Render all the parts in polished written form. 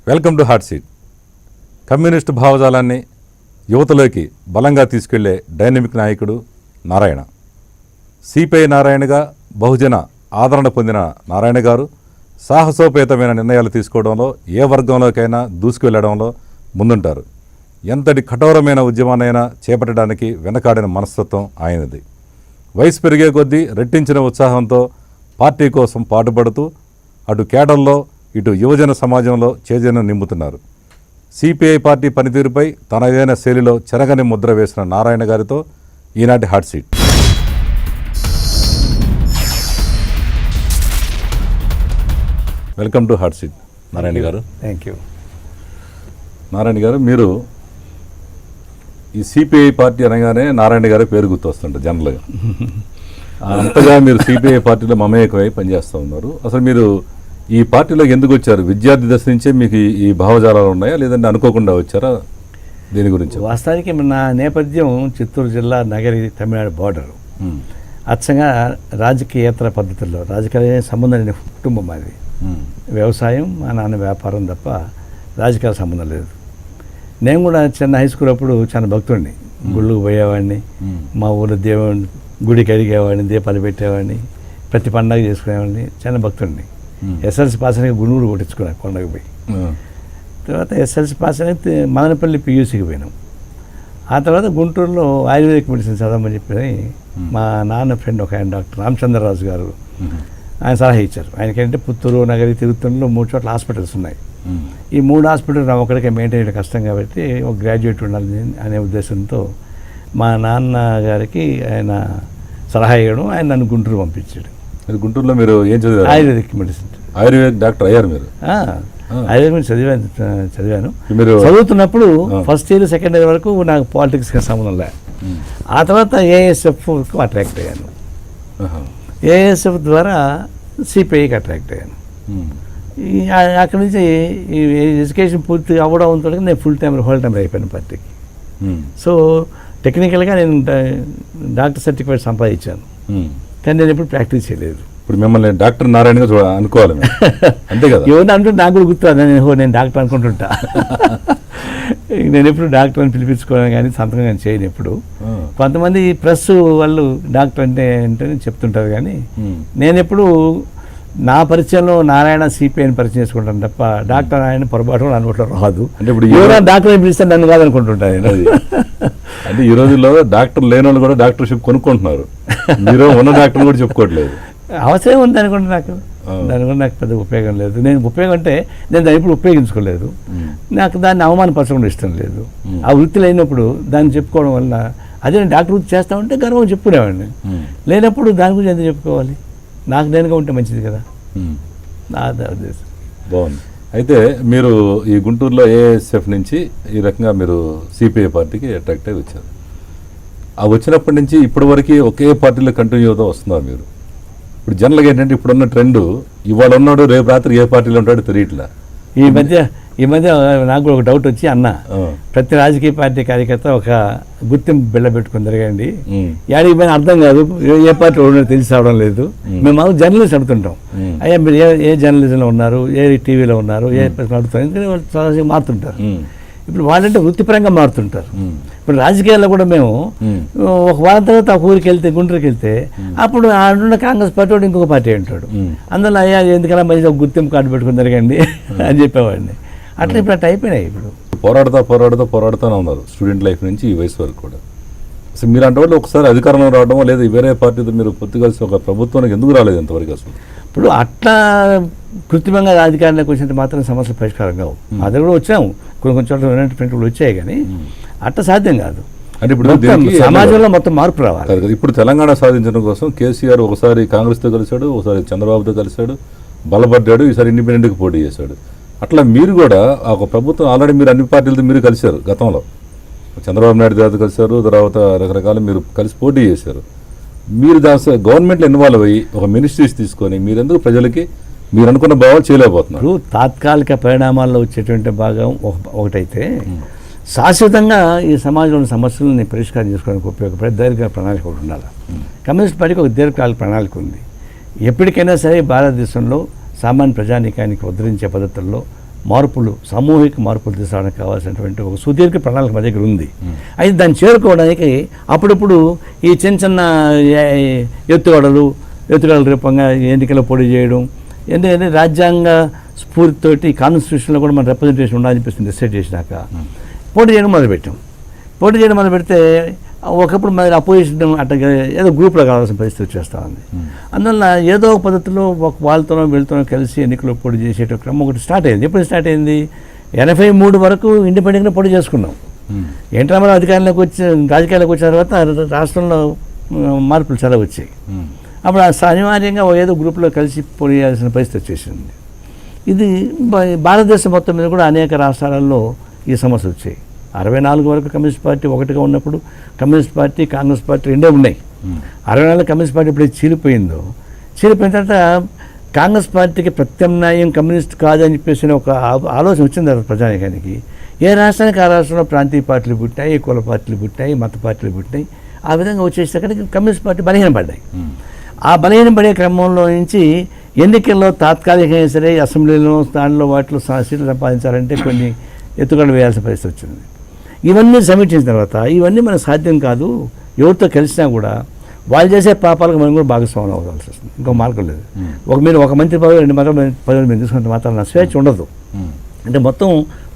Welcome to hot seat. Communist భావజాలాన్ని యువతలోకి బలంగా తీసుకెళ్లే డైనమిక్ నాయకుడు నారాయణ. సిపిఐ నారాయణగా బహుజన ఆదరణ పొందిన నారాయణ గారు సాహసోపేతమైన నిర్ణయాలు తీసుకోవడంలో ఏ వర్గంలోకైనా దూసుకువెళ్లడంలో ముందుంటారు. ఎంతటి కఠోరమైన ఉద్యమాన్నైనా చేపట్టడానికి వెనకాడిన మనస్తత్వం ఆయనది. వయసు పెరిగే కొద్దీ రెట్టించిన ఉత్సాహంతో పార్టీ కోసం పాటుపడుతూ అటు కేడర్లో ఇటు యువజన సమాజంలో చేజను నింపుతున్నారు. సిపిఐ పార్టీ పనితీరుపై తనదైన శైలిలో చెరగని ముద్ర వేసిన నారాయణ గారితో ఈనాటి hot seat. Welcome to hot seat Narayana గారు. Thank you. నారాయణ గారు, మీరు ఈ సిపిఐ పార్టీ అనగానే నారాయణ గారి పేరు గుర్తొస్తుంటారు జనరల్గా. అంతగా మీరు సిపిఐ పార్టీలో మమేకమై పనిచేస్తూ ఉన్నారు. అసలు మీరు ఈ పార్టీలో ఎందుకు వచ్చారు? విద్యార్థి దశ నుంచే మీకు ఈ భావజాలాలు ఉన్నాయా, లేదంటే అనుకోకుండా వచ్చారా? దీని గురించి వాస్తవానికి నా నేపథ్యం చిత్తూరు జిల్లా నగరి తమిళనాడు బార్డరు. అచ్చంగా రాజకీయేతర పద్ధతుల్లో రాజకీయ సంబంధం లేని కుటుంబం అది. వ్యవసాయం, మా నాన్న వ్యాపారం తప్ప రాజకీయ సంబంధం లేదు. నేను కూడా చిన్న హై స్కూల్ అప్పుడు చాలా భక్తుడిని. గుళ్ళకు పోయేవాడిని, మా ఊళ్ళో దేవుని గుడికి అడిగేవాడిని, దీపాలు పెట్టేవాడిని, ప్రతి పండగ చేసుకునేవాడిని, చిన్న భక్తుడిని. ఎస్ఎల్సి పాస్ అని గుంటూరు కొట్టించుకున్నాను కొండకు పోయి. తర్వాత ఎస్ఎల్సి పాస్ అని మదనపల్లి పియూసీకి పోయినాం. ఆ తర్వాత గుంటూరులో ఆయుర్వేదిక్ మెడిసిన్ చదవమని చెప్పి మా నాన్న ఫ్రెండ్ ఒక ఆయన డాక్టర్ రామచంద్రరాజు గారు ఆయన సలహా ఇచ్చారు. ఆయనకంటే పుత్తూరు, నగరి, తిరుత్తూరులో 3 చోట్ల హాస్పిటల్స్ ఉన్నాయి. ఈ 3 హాస్పిటల్ ఒకరికి మెయింటైన్ చేయడం కష్టం కాబట్టి ఒక గ్రాడ్యుయేట్ ఉండాలి అనే ఉద్దేశంతో మా నాన్న గారికి ఆయన సలహా ఇవ్వడం, ఆయన నన్ను గుంటూరు పంపించాడు. గుంటూరులో మీరు ఏం చదివారు? Ayurvedic medicine. ఆయుర్వేదిక్ డాక్టర్ అయ్యారు మీరు? ఆయుర్వేదిక్ చదివాను. చదువుతున్నప్పుడు ఫస్ట్ ఇయర్ సెకండ్ ఇయర్ వరకు నాకు పాలిటిక్స్కి సంబంధం లే. ఆ తర్వాత ఏఎస్ఎఫ్కు అట్రాక్ట్ అయ్యాను. ఏఎస్ఎఫ్ ద్వారా సిపిఐకి అట్రాక్ట్ అయ్యాను. అక్కడి నుంచి ఈ ఎడ్యుకేషన్ పూర్తి అవ్వడంతో నేను ఫుల్ టైం హోల్ టైం అయిపోయాను పార్టీకి. సో టెక్నికల్గా నేను డాక్టర్ సర్టిఫికేట్ సంపాదించాను, కానీ నేను ఎప్పుడు ప్రాక్టీస్ చేయలేదు. ఇప్పుడు మిమ్మల్ని డాక్టర్ నారాయణగా అనుకోవాలి అంతే కదా? ఎవరిని అంటే నాకు కూడా గుర్తురాదు. నేను డాక్టర్ అనుకుంటుంటా. నేను ఎప్పుడు డాక్టర్ అని పిలిపించుకోవడం కానీ సంతకం కానీ చేయను ఎప్పుడు. కొంతమంది ప్రెస్ వాళ్ళు డాక్టర్ అంటే చెప్తుంటారు, కానీ నేను ఎప్పుడు నా పరిచయంలో నారాయణ సిపిఐని పరిచయం చేసుకుంటాను తప్ప డాక్టర్ నారాయణ పొరపాటు అనుకోవడం రాదు. అంటే ఇప్పుడు ఎవరైనా డాక్టర్ అని పిలిస్తే నన్ను కాదనుకుంటుంటాను. అంటే ఈ రోజుల్లో డాక్టర్ లేని వాళ్ళు కూడా డాక్టర్షిప్ కొనుక్కుంటున్నారు. మీరు ఉన్న డాక్టర్ కూడా చెప్పుకోవట్లేదు. అవసరం ఉంది అనుకుంటే దాని కూడా నాకు పెద్ద ఉపయోగం లేదు. నేను ఉపయోగం అంటే నేను దాన్ని ఇప్పుడు ఉపయోగించుకోలేదు. నాకు దాన్ని అవమానపరచడం ఇష్టం లేదు. ఆ వృత్తి లేనప్పుడు దాన్ని చెప్పుకోవడం వల్ల అదే నేను డాక్టర్ వృత్తి చేస్తా ఉంటే గర్వం చెప్పుకునేవాడిని. లేనప్పుడు దాని గురించి ఎంత చెప్పుకోవాలి? నాకు నేనుగా ఉంటే మంచిది కదా, నా ఉద్దేశం. బాగుంది. అయితే మీరు ఈ గుంటూరులో ఏఎస్ఎఫ్ నుంచి ఈ రకంగా మీరు సిపిఐ పార్టీకి అట్రాక్ట్ అయి వచ్చారు. ఆ వచ్చినప్పటి నుంచి ఇప్పటి వరకు ఒకే పార్టీలో కంటిన్యూ అవుతూ వస్తున్నారు మీరు. ఇప్పుడు జనరల్గా ఏంటంటే ఇప్పుడున్న ట్రెండ్, ఇవాళ ఉన్నాడు రేపు రాత్రి ఏ పార్టీలో ఉంటాడో తెలియట్లా. ఈ మధ్య నాకు కూడా ఒక డౌట్ వచ్చి, అన్న ప్రతి రాజకీయ పార్టీ కార్యకర్త ఒక గుర్తింపు బిళ్ళ పెట్టుకుని తిరగండి, యాడికి పోయినా అర్థం కాదు, ఏ పార్టీ ఉన్నదో తెలిసి రావడం లేదు. మేము జర్నలిస్ట్ అడుగుతుంటాం, అయ్యా మీరు ఏ జర్నలిజంలో ఉన్నారు, ఏ టీవీలో ఉన్నారు, ఏ అడుగుతారు. ఎందుకంటే వాళ్ళు చాలా మారుతుంటారు. ఇప్పుడు వాళ్ళంటే వృత్తిపరంగా మారుతుంటారు. ఇప్పుడు రాజకీయాల్లో కూడా మేము ఒక వారం తర్వాత ఒక ఊరికి వెళ్తే, గుంటూరుకి వెళ్తే, అప్పుడు ఆడున్న కాంగ్రెస్ పార్టీ వాడు ఇంకొక పార్టీ ఉంటాడు. అందులో అయ్యా ఎందుకలా మంచి ఒక గుర్తింపు కార్డు పెట్టుకుని తిరగండి అని చెప్పేవాడిని. అట్లా ఇప్పుడు అట్లా అయిపోయినాయి. ఇప్పుడు పోరాడుతూనే ఉన్నారు స్టూడెంట్ లైఫ్ నుంచి ఈ వయసు వరకు కూడా. అసలు మీరు అంటే వాళ్ళు ఒకసారి అధికారంలో రావడమో లేదా వేరే పార్టీతో మీరు పొత్తు కలిసి ఒక ప్రభుత్వానికి ఎందుకు రాలేదు ఇంతవరకు? అసలు ఇప్పుడు అట్లా కృత్రిమంగా రాజకీయాల్లోకి వచ్చినంత మాత్రం సమస్యలు పరిష్కారం కావు. అది కూడా వచ్చాము, కొన్ని చోట్ల కూడా వచ్చాయి, కానీ అట్లా సాధ్యం కాదు. అంటే ఇప్పుడు సమాజంలో మొత్తం మార్పు రావాలి. ఇప్పుడు తెలంగాణ సాధించడం కోసం కేసీఆర్ ఒకసారి కాంగ్రెస్తో కలిశాడు, ఒకసారి చంద్రబాబుతో కలిశాడు, బలపడ్డాడు, ఈసారి ఇండిపెండెంట్గా పోటీ చేశాడు. అట్లా మీరు కూడా ఒక ప్రభుత్వం ఆల్రెడీ మీరు అన్ని పార్టీలతో మీరు కలిశారు. గతంలో చంద్రబాబు నాయుడు గారితో కలిశారు, తర్వాత రకరకాల మీరు కలిసి పోటీ చేశారు. మీరు దాని గవర్నమెంట్లో ఇన్వాల్వ్ అయ్యి ఒక మినిస్ట్రీస్ తీసుకొని మీరు ఎందుకు ప్రజలకి మీరు అనుకున్న భావాలు చేయలేకపోతున్నారు? తాత్కాలిక పరిణామాల్లో వచ్చేటువంటి భాగం ఒకటైతే, శాశ్వతంగా ఈ సమాజంలోని సమస్యలను పరిష్కారం చేసుకోవడానికి ఉపయోగపడే దీర్ఘ ప్రణాళిక ఒకటి ఉండాలి. కమ్యూనిస్ట్ పార్టీకి ఒక దీర్ఘకాలిక ప్రణాళిక ఉంది. ఎప్పటికైనా సరే భారతదేశంలో సామాన్య ప్రజానీకానికి ఉద్ధరించే పద్ధతుల్లో మార్పులు, సామూహిక మార్పులు తీసుకురావడానికి కావాల్సినటువంటి ఒక సుదీర్ఘ ప్రణాళిక మా దగ్గర ఉంది. అయితే దాన్ని చేరుకోవడానికి అప్పుడప్పుడు ఈ చిన్న చిన్న ఎత్తుగడల రూపంగా ఎన్నికల్లో పోటీ చేయడం, ఎందుకంటే రాజ్యాంగ స్ఫూర్తితోటి కాన్స్టిట్యూషన్లో కూడా మన రిప్రజెంటేషన్ ఉండాలని చెప్పేసి డిసైడ్ చేసినాక పోటీ చేయడం మొదలుపెట్టాం. పోటీ చేయడం మొదలుపెడితే ఒకప్పుడు మరి అపోజిషన్ అట్లా ఏదో గ్రూప్లో కావాల్సిన పరిస్థితి వచ్చేస్తూ ఉంది. అందువల్ల ఏదో ఒక పద్ధతిలో వాళ్ళతోనో వీళ్ళతోనో కలిసి ఎన్నికల్లో పోటీ చేసేట క్రమం ఒకటి స్టార్ట్ అయింది. ఎప్పుడు స్టార్ట్ అయింది? 83 వరకు ఇండిపెండెంట్గా పోటీ చేసుకున్నాం. ఎన్టీ రామారావు రాజకీయాల్లోకి వచ్చిన తర్వాత రాష్ట్రంలో మార్పులు చాలా వచ్చాయి. అప్పుడు అనివార్యంగా ఏదో గ్రూప్లో కలిసి పోటీ చేయాల్సిన పరిస్థితి వచ్చేసింది. ఇది భారతదేశం మొత్తం మీద కూడా అనేక రాష్ట్రాలలో ఈ సమస్య వచ్చాయి. 64 వరకు కమ్యూనిస్ట్ పార్టీ ఒకటిగా ఉన్నప్పుడు కమ్యూనిస్ట్ పార్టీ, కాంగ్రెస్ పార్టీ రెండే ఉన్నాయి. 64 కమ్యూనిస్ట్ పార్టీ ఇప్పుడు చీలిపోయిన తర్వాత కాంగ్రెస్ పార్టీకి ప్రత్యామ్నాయం కమ్యూనిస్ట్ కాదని చెప్పేసి ఒక ఆలోచన వచ్చింది ప్రజానికానికి. ఏ రాష్ట్రానికి ఆ రాష్ట్రంలో ప్రాంతీయ పార్టీలు పుట్టాయి, కుల పార్టీలు పుట్టాయి, మత పార్టీలు పుట్టాయి. ఆ విధంగా వచ్చేసరికి కమ్యూనిస్ట్ పార్టీ బలహీనపడ్డాయి. ఆ బలహీనపడే క్రమంలో నుంచి ఎన్నికల్లో తాత్కాలికంగా సరే అసెంబ్లీలో దానిలో వాటిలో సీట్లు సంపాదించాలంటే కొన్ని ఎత్తుగడలు వేయాల్సిన పరిస్థితి వచ్చింది. ఇవన్నీ సమీక్షించిన తర్వాత ఇవన్నీ మనకు సాధ్యం కాదు, ఎవరితో కలిసినా కూడా వాళ్ళు చేసే పాపాలకు మనం కూడా భాగస్వామ్యం అవ్వాల్సి వస్తుంది. ఇంకో మార్గం లేదు. మీరు ఒక మంత్రి పదవి 2 మంత్రులు పదవులు మీరు తీసుకుంటే మాత్రం స్వేచ్ఛ ఉండదు. అంటే మొత్తం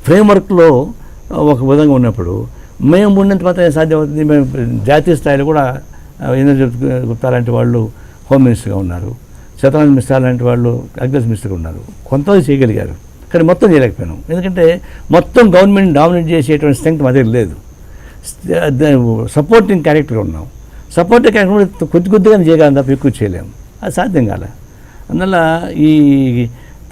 ఫ్రేమ్వర్క్లో ఒక విధంగా ఉన్నప్పుడు మేము ఉన్నంత మాత్రం సాధ్యం అవుతుంది. మేము జాతీయ స్థాయిలో కూడా ఇంద్రజిత్ గుప్తా లాంటి వాళ్ళు హోమ్ మినిస్టర్గా ఉన్నారు, శతానంద్ మిశ్రా లాంటి వాళ్ళు అగ్రికల్చర్ మినిస్టర్గా ఉన్నారు. కొంతమంది చేయగలిగారు, కానీ మొత్తం చేయలేకపోయినాం. ఎందుకంటే మొత్తం గవర్నమెంట్ డామినేట్ చేసేటువంటి స్ట్రెంగ్త్ మా దగ్గర లేదు. సపోర్టింగ్ క్యారెక్టర్గా ఉన్నాం. సపోర్టింగ్ క్యారెక్టర్ కొద్దిగా చేయగలం తప్ప ఎక్కువ చేయలేము. అది సాధ్యం కాలే. అందువల్ల ఈ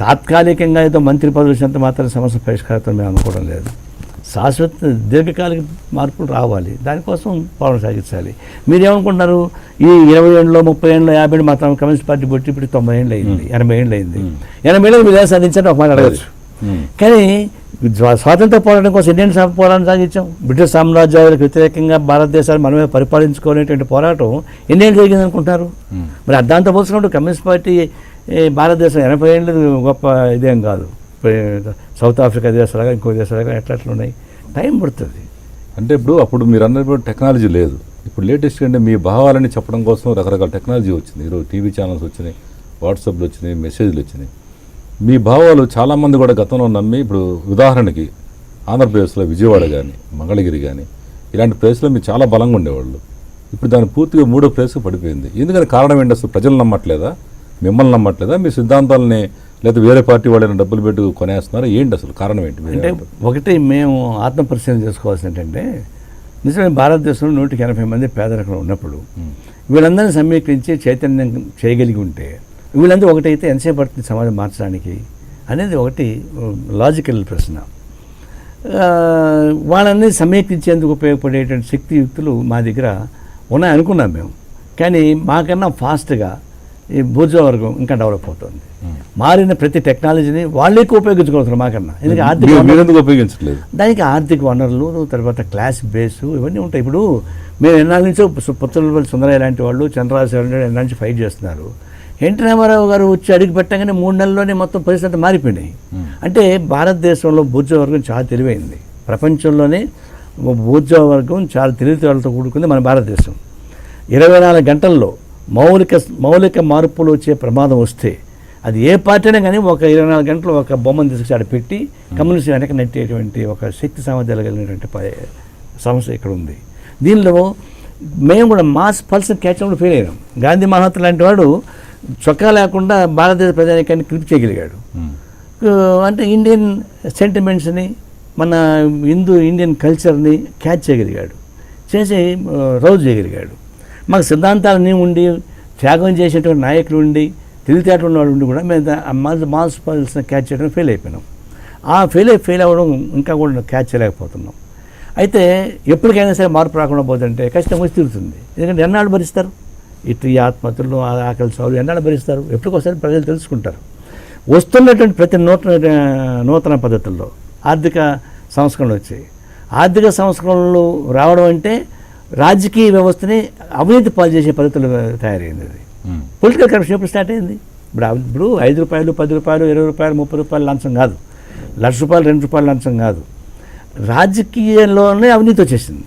తాత్కాలికంగా ఏదో మంత్రి పదవి వచ్చినంత మాత్రం సమస్య పరిష్కారం మేము అనుకోవడం లేదు. శాశ్వత దీర్ఘకాలిక మార్పులు రావాలి, దానికోసం పోరాటం సాగించాలి. మీరేమనుకుంటున్నారు? ఈ 20 ఏళ్ళలో 30 ఏళ్ళలో 50 ఏళ్ళు మాత్రం కమ్యూనిస్ట్ పార్టీ పుట్టి ఇప్పుడు 90 ఏళ్ళు అయింది, 80 ఏళ్ళు అయింది. 80 ఏళ్ళకి మీరు ఏం సాధించండి ఒక మాట అడగచ్చు. కానీ స్వాతంత్ర పోరాటం కోసం ఇండియన్ పోరాటం సాగించాం. బ్రిటిష్ సామ్రాజ్యాలకు వ్యతిరేకంగా భారతదేశాన్ని మనమే పరిపాలించుకునేటువంటి పోరాటం ఇండియన్ జరిగింది అనుకుంటున్నారు. మరి దాంతో పోల్చుకుంటూ కమ్యూనిస్ట్ పార్టీ భారతదేశం 80 ఏళ్ళు గొప్ప ఇదేం కాదు. సౌత్ ఆఫ్రికా దేశాలుగా ఇంకో దేశాలుగా ఎట్లా ఉన్నాయి, టైం పడుతుంది. అంటే అప్పుడు మీరు అన్నప్పుడు టెక్నాలజీ లేదు. ఇప్పుడు లేటెస్ట్ అంటే మీ భావాలని చెప్పడం కోసం రకరకాల టెక్నాలజీ వచ్చింది. ఈరోజు టీవీ ఛానల్స్ వచ్చినాయి, వాట్సాప్లు వచ్చినాయి, మెసేజ్లు వచ్చినాయి. మీ భావాలు చాలామంది కూడా గతంలో నమ్మి, ఇప్పుడు ఉదాహరణకి ఆంధ్రప్రదేశ్లో విజయవాడ కానీ మంగళగిరి కానీ ఇలాంటి ప్లేస్లో మీరు చాలా బలంగా ఉండేవాళ్ళు. ఇప్పుడు దాని పూర్తిగా 3వ ప్లేస్కి పడిపోయింది. ఎందుకని కారణం ఏంటి? అసలు ప్రజలు నమ్మట్లేదా, మిమ్మల్ని నమ్మట్లేదా, మీ సిద్ధాంతాలని లేదా వేరే పార్టీ వాళ్ళని డబ్బులు పెట్టి కొనేస్తున్నారా? ఏంటి అసలు కారణం ఏంటి? అంటే ఒకటి మేము ఆత్మపరిశీలన చేసుకోవాల్సింది ఏంటంటే, నిజమే భారతదేశంలో 180 మంది పేదరికంలో ఉన్నప్పుడు వీళ్ళందరినీ సమీకరించి చైతన్యం చేయగలిగి ఉంటే వీళ్ళందరూ ఒకటైతే ఎంతసేపు పడుతుంది సమాజం మార్చడానికి అనేది ఒకటి లాజికల్ ప్రశ్న. వాళ్ళని సమీకరించేందుకు ఉపయోగపడేటువంటి శక్తియుక్తులు మా దగ్గర ఉన్నాయి అనుకున్నాం మేము. కానీ మాకన్నా ఫాస్ట్గా ఈ బూర్జువా వర్గం ఇంకా డెవలప్ అవుతుంది. మారిన ప్రతి టెక్నాలజీని వాళ్ళు ఎక్కువ ఉపయోగించుకోవచ్చు మాకన్నా. ఎందుకంటే ఉపయోగించట్లేదు. దానికి ఆర్థిక వనరులు, తర్వాత క్లాస్ బేసు ఇవన్నీ ఉంటాయి. ఇప్పుడు మేము ఎన్నాళ్ళ నుంచో పుత్తలపల్లి సుందరయ్య లాంటి వాళ్ళు, చంద్రరాజు ఎన్నాళ్ళ నుంచి ఫైట్ చేస్తున్నారు. ఎన్టీ రామారావు గారు వచ్చి అడిగి పెట్టగానే 3 నెలల్లోనే మొత్తం పరిస్థితి మారిపోయినాయి. అంటే భారతదేశంలో బూర్జువా వర్గం చాలా తెలివైంది. ప్రపంచంలోనే బూర్జువా వర్గం చాలా తెలివితేటలతో కూడుకుంది మన భారతదేశం. 24 గంటల్లో మౌలిక మార్పులు వచ్చే ప్రమాదం వస్తే అది ఏ పార్టీనే కానీ ఒక 24 గంటలు ఒక బొమ్మను తీసుకొచ్చి ఆడ పెట్టి కమ్యూనిస్ట్ వెనక నెట్టేటువంటి ఒక శక్తి సామర్థ్యాలు కలిగినటువంటి సమస్య ఇక్కడ ఉంది. దీనిలో మేము కూడా మాస్ పల్స్ క్యాచ్లో ఫెయిల్ అయ్యాం. గాంధీ మహాత్మ లాంటి వాడు చొక్కా లేకుండా భారతదేశ ప్రజానికాన్ని క్లిప్ చేయగలిగాడు. అంటే ఇండియన్ సెంటిమెంట్స్ని, మన ఇండియన్ కల్చర్ని క్యాచ్ చేయగలిగాడు, చేసి రోజు చేయగలిగాడు. మాకు సిద్ధాంతాలన్నీ ఉండి త్యాగం చేసేటువంటి నాయకులు ఉండి తెలివితేటలు ఉన్నవాళ్ళు ఉండి కూడా మేము మాస్ పల్స్ని క్యాచ్ చేయడం ఫెయిల్ అయిపోయినాం. ఆ ఫెయిల్ అవ్వడం ఇంకా కూడా క్యాచ్ చేయలేకపోతున్నాం. అయితే ఎప్పటికైనా సరే మార్పు రాకుండా పోతుంటే ఖచ్చితంగా వచ్చి తిరుగుతుంది. ఎందుకంటే ఎన్నాళ్ళు భరిస్తారు? ఇటు ఈ ఆత్మహత్యలు, ఆకలి సాగులు ఎన్నాళ్ళు భరిస్తారు? ఎప్పటికోసారి ప్రజలు తెలుసుకుంటారు. వస్తున్నటువంటి ప్రతి నూతన పద్ధతుల్లో ఆర్థిక సంస్కరణలు వచ్చాయి. ఆర్థిక సంస్కరణలు రావడం అంటే రాజకీయ వ్యవస్థని అవినీతి పాలు చేసే పద్ధతులు తయారైంది. అది పొలిటికల్ కరప్షన్ ఎప్పుడు స్టార్ట్ అయింది? ఇప్పుడు 5 రూపాయలు, 10 రూపాయలు, 20 రూపాయలు, 30 రూపాయలు లంచం కాదు. రూపాయలు 2 రూపాయల లంచం కాదు, రాజకీయాల్లోనే అవినీతి వచ్చేసింది.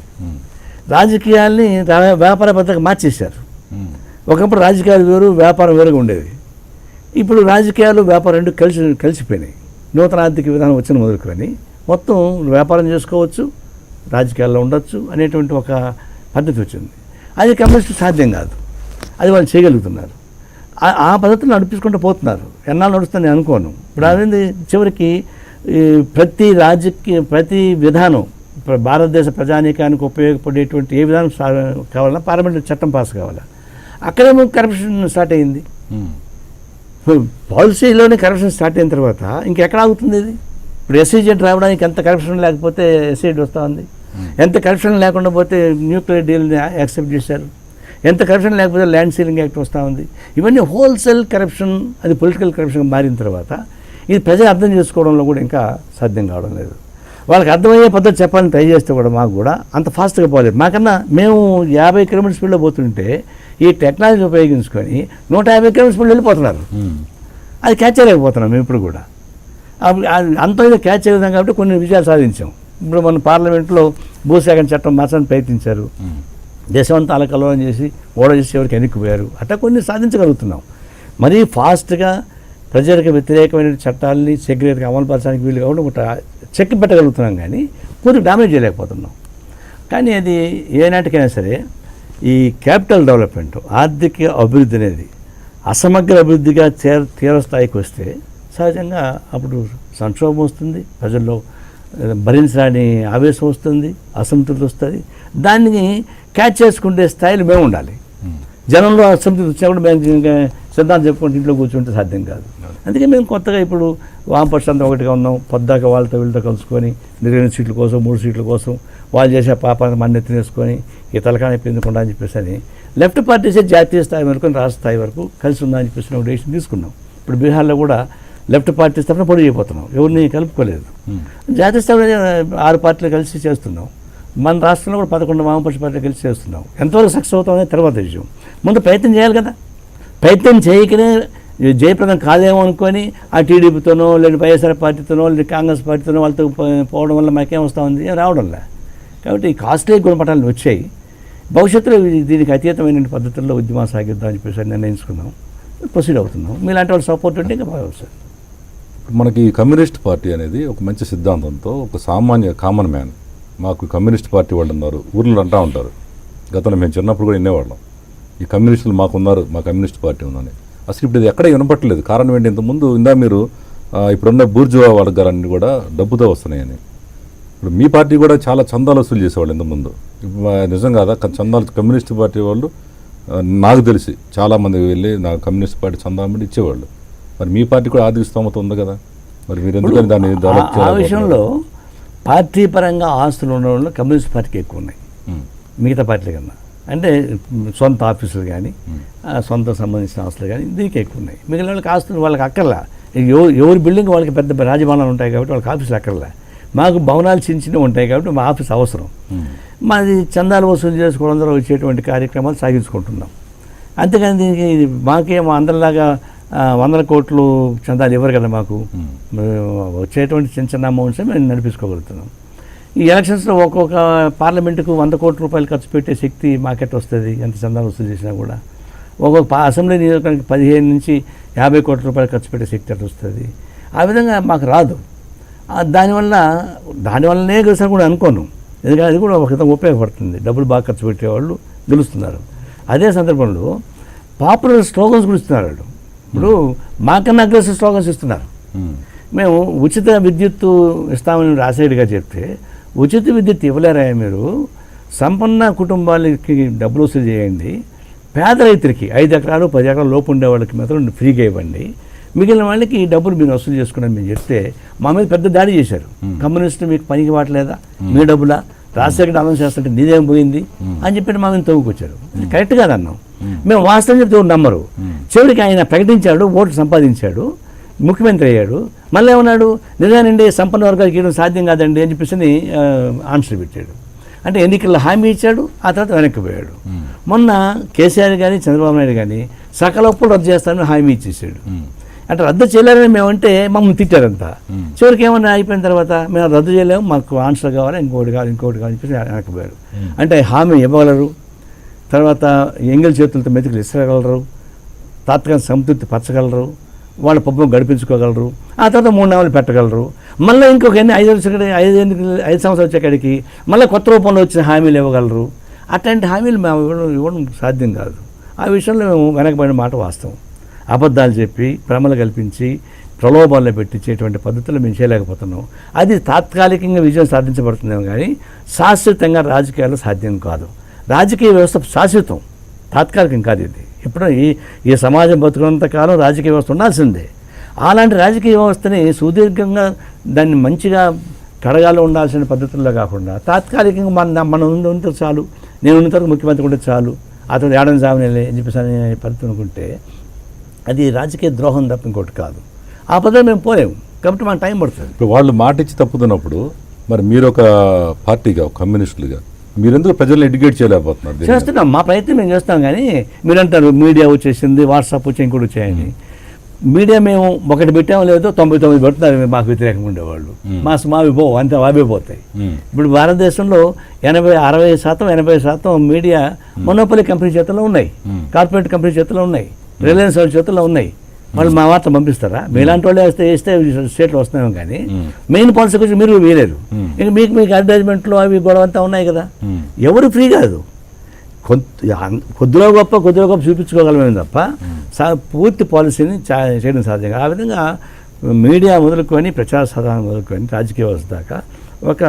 రాజకీయాల్ని వ్యాపార పద్ధతిగా మార్చేశారు. ఒకప్పుడు రాజకీయాలు వేరు, వ్యాపారం వేరుగా ఉండేది. ఇప్పుడు రాజకీయాలు వ్యాపారం రెండు కలిసిపోయినాయి. నూతన ఆర్థిక విధానం వచ్చిన మొదలుకొని మొత్తం వ్యాపారం చేసుకోవచ్చు, రాజకీయాల్లో ఉండొచ్చు అనేటువంటి ఒక పద్ధతి వచ్చింది. అది కమ్యూనిస్టు సాధ్యం కాదు, అది వాళ్ళు చేయగలుగుతున్నారు. ఆ పద్ధతిని నడిపించుకుంటూ పోతున్నారు. ఎన్నాళ్ళు నడుస్తుంది నేను అనుకోను. ఇప్పుడు అదేంది చివరికి ప్రతి విధానం భారతదేశ ప్రజానీకానికి ఉపయోగపడేటువంటి ఏ విధానం కావాలన్నా పార్లమెంట్లో చట్టం పాస్ కావాలా, అక్కడేమో కరప్షన్ స్టార్ట్ అయింది. పాలసీలోనే కరప్షన్ స్టార్ట్ అయిన తర్వాత ఇంకెక్కడ ఆగుతుంది ఇది? ఇప్పుడు ఎస్సీజెడ్ రావడానికి ఎంత కరప్షన్ లేకపోతే ఎస్సీజెడ్ వస్తూ ఉంది, ఎంత కరప్షన్ లేకుండా పోతే న్యూక్లియర్ డీల్ని యాక్సెప్ట్ చేశారు, ఎంత కరప్షన్ లేకపోతే ల్యాండ్ సీలింగ్ యాక్ట్ వస్తూ ఉంది. ఇవన్నీ హోల్సేల్ కరప్షన్, అది పొలిటికల్ కరప్షన్ మారిన తర్వాత ఇది ప్రజలు అర్థం చేసుకోవడంలో కూడా ఇంకా సాధ్యం కావడం లేదు. వాళ్ళకి అర్థమయ్యే పద్ధతి చెప్పాలని ట్రై చేస్తే కూడా మాకు కూడా అంత ఫాస్ట్గా పోలేదు. మాకన్నా మేము 50 కిలోమీటర్ స్పీడ్లో పోతుంటే ఈ టెక్నాలజీ ఉపయోగించుకొని 150 కిలోమీటర్ స్పీడ్లో వెళ్ళిపోతున్నారు. అది క్యాచ్ చేయలేకపోతున్నాం మేము ఇప్పుడు కూడా. అంత క్యాచ్ అయ్యే విధంగా కాబట్టి కొన్ని విజయాలు సాధించాం. ఇప్పుడు మన పార్లమెంట్లో భూసేకరణ చట్టం మార్చడానికి ప్రయత్నించారు, దేశమంతా అలకలోలం చేసి చేసి ఎవరికి ఎన్నికపోయారు. అట్లా కొన్ని సాధించగలుగుతున్నాం. మరీ ఫాస్ట్గా ప్రజలకు వ్యతిరేకమైన చట్టాలని సెక్రటరీగా అమలుపరచడానికి వీలు కాకుండా ఒక చెక్ పెట్టగలుగుతున్నాం, కానీ పూర్తి డామేజ్ చేయలేకపోతున్నాం. కానీ అది ఏనాటికైనా సరే ఈ క్యాపిటల్ డెవలప్మెంట్, ఆర్థిక అభివృద్ధి అనేది అసమగ్ర అభివృద్ధిగా తీవ్రస్థాయికి వస్తే సహజంగా అప్పుడు సంక్షోభం వస్తుంది, ప్రజల్లో భరించరాని ఆవేశం వస్తుంది, అసంతృప్తి వస్తుంది. దాన్ని క్యాచ్ చేసుకునే స్థాయిలో మేము ఉండాలి. జనంలో అసంతృప్తి వచ్చినా కూడా మేము సిద్ధాంతం చెప్పుకుంటే ఇంట్లో కూర్చుంటే సాధ్యం కాదు. అందుకే మేము కొత్తగా ఇప్పుడు వామపక్ష అంతా ఒకటిగా ఉన్నాం. పొద్దాక వాళ్ళతో వీళ్ళతో కలుసుకొని 2 సీట్ల కోసం 3 సీట్ల కోసం వాళ్ళు చేసే పాపాన్ని మన్నెత్తి వేసుకొని ఈ తలకాయ పెందుకుండా అని చెప్పేసి అని లెఫ్ట్ పార్టీసే జాతీయ స్థాయి వరకు రాష్ట్ర స్థాయి వరకు కలిసి ఉందని చెప్పేసి ఒక డెసిషన్ తీసుకున్నాం. ఇప్పుడు బీహార్లో కూడా లెఫ్ట్ పార్టీస్ తరఫున పొడి చేయబోతున్నాం, ఎవరిని కలుపుకోలేదు. జాతీయ స్థాయిలో 6 పార్టీలు కలిసి చేస్తున్నాం. మన రాష్ట్రంలో కూడా 11 వామపక్ష పార్టీలు కలిసి చేస్తున్నాం. ఎంతవరకు సక్సెస్ అవుతామనే తర్వాత విషయం. ముందు ప్రయత్నం చేయాలి కదా. ప్రయత్నం చేయకనే జయప్రదం కాదేమో అనుకొని ఆ టీడీపీతోనో లేదా వైఎస్ఆర్ పార్టీతోనో లేదా కాంగ్రెస్ పార్టీతోనో వాళ్ళతో పోవడం వల్ల మాకేం వస్తూ ఉంది, రావడంలే. కాబట్టి కాస్ట్లీ గుణపటాలు వచ్చాయి. భవిష్యత్తులో దీనికి అతీతమైన పద్ధతుల్లో ఉద్యమం సాగిద్దామని చెప్పేసి నిర్ణయించుకున్నాం, ప్రొసీడ్ అవుతున్నాం. మీలాంటి వాళ్ళు సపోర్ట్ ఉంటే ఇంకా బాగా వస్తుంది. మనకి కమ్యూనిస్ట్ పార్టీ అనేది ఒక మంచి సిద్ధాంతంతో ఒక కామన్ మ్యాన్, మాకు కమ్యూనిస్ట్ పార్టీ వాళ్ళు ఉన్నారు ఊర్లో అంటూ ఉంటారు. గతంలో మేము చిన్నప్పుడు కూడా వినేవాళ్ళం, ఈ కమ్యూనిస్టులు మాకున్నారు, మా కమ్యూనిస్ట్ పార్టీ ఉందని. అసలు ఇప్పుడు ఇది ఎక్కడ వినపట్టలేదు. కారణం ఏంటి? ఇంతకుముందు మీరు ఇప్పుడున్న బూర్జువా వర్గాలన్నీ కూడా డబ్బుతో వస్తున్నాయని. ఇప్పుడు మీ పార్టీ కూడా చాలా చందాలు వసూలు చేసేవాళ్ళు ఇంతకుముందు. నిజం కాదా? చందాలు కమ్యూనిస్ట్ పార్టీ వాళ్ళు నాకు తెలిసి చాలామంది వెళ్ళి నా కమ్యూనిస్ట్ పార్టీ చందా అమ్మడి ఇచ్చేవాళ్ళు. మరి మీ పార్టీ కూడా ఆర్థిక స్తోమత ఉంది కదా, మరి మీరు ఎందుకని దాన్ని డెవలప్ చేయాలి? ఆ విషయంలో పార్టీ పరంగా ఆస్తులు ఉన్న వాళ్ళు కమ్యూనిస్ట్ పార్టీకి ఎక్కువ ఉన్నాయి మిగతా పార్టీల కన్నా. అంటే సొంత ఆఫీసులు కానీ సొంత సంబంధించిన ఆస్తులు కానీ దీనికి ఎక్కువ ఉన్నాయి. మిగిలిన వాళ్ళకి ఆస్తులు వాళ్ళకి అక్కర్లా. ఎవరి బిల్డింగ్ వాళ్ళకి పెద్ద రాజభవనాలు ఉంటాయి కాబట్టి వాళ్ళకి ఆఫీసులు అక్కర్లా. మాకు భవనాలు చిన్నవి ఉంటాయి కాబట్టి మా ఆఫీస్ అవసరం. మాది చందాలు వసూలు చేసుకోవడం ద్వారా వచ్చేటువంటి కార్యక్రమాలు సాగించుకుంటున్నాం. అంతేకాని దీనికి మాకేమో అందరిలాగా 100 కోట్లు చందాలు ఇవ్వరు కదా. మాకు వచ్చేటువంటి చిన్న అమౌంట్స్ మేము నడిపించుకోగలుగుతున్నాం. ఈ ఎలక్షన్స్లో ఒక్కొక్క పార్లమెంటుకు 100 కోట్ల రూపాయలు ఖర్చు పెట్టే శక్తి మాకెట్ వస్తుంది, ఎంత చందాలు వసూలు చేసినా కూడా. ఒక్కొక్క అసెంబ్లీ నియోజకవర్గానికి 15 నుంచి 50 కోట్ల రూపాయలు ఖర్చు పెట్టే శక్తి అట్లా వస్తుంది. ఆ విధంగా మాకు రాదు. దానివల్లనే గెలిచిన కూడా అనుకోను. ఎందుకంటే అది కూడా ఒక విధంగా ఉపయోగపడుతుంది. డబ్బులు బాగా ఖర్చు పెట్టేవాళ్ళు గెలుస్తున్నారు. అదే సందర్భంలో పాపులర్ స్లోగన్స్ కూడా ఇస్తున్నారు వాళ్ళు. ఇప్పుడు మాకన్నా అగ్రెసివ్ స్లోగన్స్ ఇస్తున్నారు. మేము ఉచిత విద్యుత్తు ఇస్తామని రాసేడుగా చెప్తే ఉచిత విద్యుత్ ఇవ్వలేరా మీరు? సంపన్న కుటుంబాలకి డబ్బులు వసూలు చేయండి, పేద రైతులకి 5 ఎకరాలు 10 ఎకరాల లోపు ఉండే వాళ్ళకి మాత్రం ఫ్రీగా ఇవ్వండి, మిగిలిన వాళ్ళకి ఈ డబ్బులు మీరు వసూలు చేసుకున్నాను మేము చెప్తే మా మీద పెద్ద దాడి చేశారు. కమ్యూనిస్టులు మీకు పనికి వాటలేదా, మీ డబ్బులా రాజశేఖర్ అనౌన్స్ చేస్తుంటే నీదేం పోయింది అని చెప్పి మా మీద తవ్వుకొచ్చారు. కరెక్ట్ కాదన్నాం. మేము వాస్తవం చెప్తే నమ్మరు. చివరికి ఆయన ప్రకటించాడు, ఓట్లు సంపాదించాడు, ముఖ్యమంత్రి అయ్యాడు. మళ్ళీ ఏమన్నాడు, నిజానండి సంపన్న వర్గాలకు ఇవ్వడం సాధ్యం కాదండి అని చెప్పేసి ఆన్సర్ పెట్టాడు. అంటే ఎన్నికల్లో హామీ ఇచ్చాడు, ఆ తర్వాత వెనక్కిపోయాడు. మొన్న కేసీఆర్ కానీ చంద్రబాబు నాయుడు కానీ సకల ఒప్పులు రద్దు చేస్తానని హామీ ఇచ్చేసాడు. అంటే రద్దు చేయలేరని మేమంటే మమ్మల్ని తిట్టారంతా. చివరికి ఏమన్నా అయిపోయిన తర్వాత మేము రద్దు చేయలేము, మాకు ఆన్సర్ కావాలి, ఇంకోటి కావాలి చెప్పేసి వెనకపోయారు. అంటే హామీ ఇవ్వగలరు, తర్వాత ఎంగిల్ చేతులతో మెతుకులు ఇස්සగలరు, తాత్కాలిక సంతృప్తి పరచగలరు, వాళ్ళ పబ్బం గడిపించుకోగలరు, ఆ తర్వాత 3 నెలలు పెట్టగలరు, మళ్ళీ ఇంకొక 5 సంవత్సరాలు వచ్చేకాడికి మళ్ళీ కొత్త రూపంలో వచ్చిన హామీలు ఇవ్వగలరు. అట్లాంటి హామీలు మేము ఇవ్వడం సాధ్యం కాదు. ఆ విషయంలో మేము వెనకబడిన మాట వాస్తవం. అబద్ధాలు చెప్పి భ్రమలు కల్పించి ప్రలోభాల్లో పెట్టించేటువంటి పద్ధతులు మేము చేయలేకపోతున్నాం. అది తాత్కాలికంగా విజయం సాధించబడుతుందేమో కానీ శాశ్వతంగా రాజకీయాలు సాధ్యం కాదు. రాజకీయ వ్యవస్థ శాశ్వతం, తాత్కాలికం కాదు. ఇది ఎప్పుడో ఈ సమాజం బతుకున్నంత కాలం రాజకీయ వ్యవస్థ ఉండాల్సిందే. అలాంటి రాజకీయ వ్యవస్థని సుదీర్ఘంగా దాన్ని మంచిగా కడగాలో ఉండాల్సిన పద్ధతుల్లో కాకుండా తాత్కాలికంగా మనం ఉంటే చాలు, నేను ఉన్నంతవరకు ముఖ్యమంత్రి ఉంటే చాలు, అతను ఏడాది సాగునేలే అని చెప్పేసి అనే పద్ధతి అనుకుంటే అది రాజకీయ ద్రోహం తప్ప ఇంకోటి కాదు. ఆ పద్ధతి మేము పోలేము కాబట్టి మనకు టైం పడుతుంది. ఇప్పుడు వాళ్ళు మాట ఇచ్చి తప్పుతున్నప్పుడు మరి మీరు ఒక పార్టీగా, ఒక కమ్యూనిస్టులుగా మీరెందుకు ప్రజలను ఎడ్యుకేట్ చేయలేకపోతున్నారు? చేస్తున్నాం, మా ప్రయత్నం మేము చేస్తాం. కానీ మీరు అంటారు మీడియా వచ్చేసింది, వాట్సాప్ వచ్చి ఇంకోటి వచ్చాయని. మీడియా మేము ఒకటి పెట్టామో లేదో 99 పెడుతున్నారు మాకు వ్యతిరేకంగా ఉండేవాళ్ళు. మావి పోవు, అంతే అవే పోతాయి. ఇప్పుడు భారతదేశంలో 60%, 80% మీడియా మొనోపలి కంపెనీ చేతుల్లో ఉన్నాయి, కార్పొరేట్ కంపెనీ చేతుల్లో ఉన్నాయి, రిలయన్స్ వాళ్ళ చేతుల్లో ఉన్నాయి. వాళ్ళు మా వార్త పంపిస్తారా? మీలాంటి వాళ్ళు వేస్తే స్టేట్లో వస్తున్నాం, కానీ మెయిన్ పాలసీ గురించి మీరు వేయలేరు. ఇంకా మీకు అడ్వర్టైజ్మెంట్లు అవి గొడవ అంతా ఉన్నాయి కదా. ఎవరు ఫ్రీ కాదు, కొద్దిలో గొప్ప చూపించుకోగలమేమో తప్ప పూర్తి పాలసీని చేయడం సాధ్యంగా. ఆ విధంగా మీడియా మొదలుకొని, ప్రచార సాధనాలు మొదలుకొని, రాజకీయ వ్యవస్థ దాకా ఒక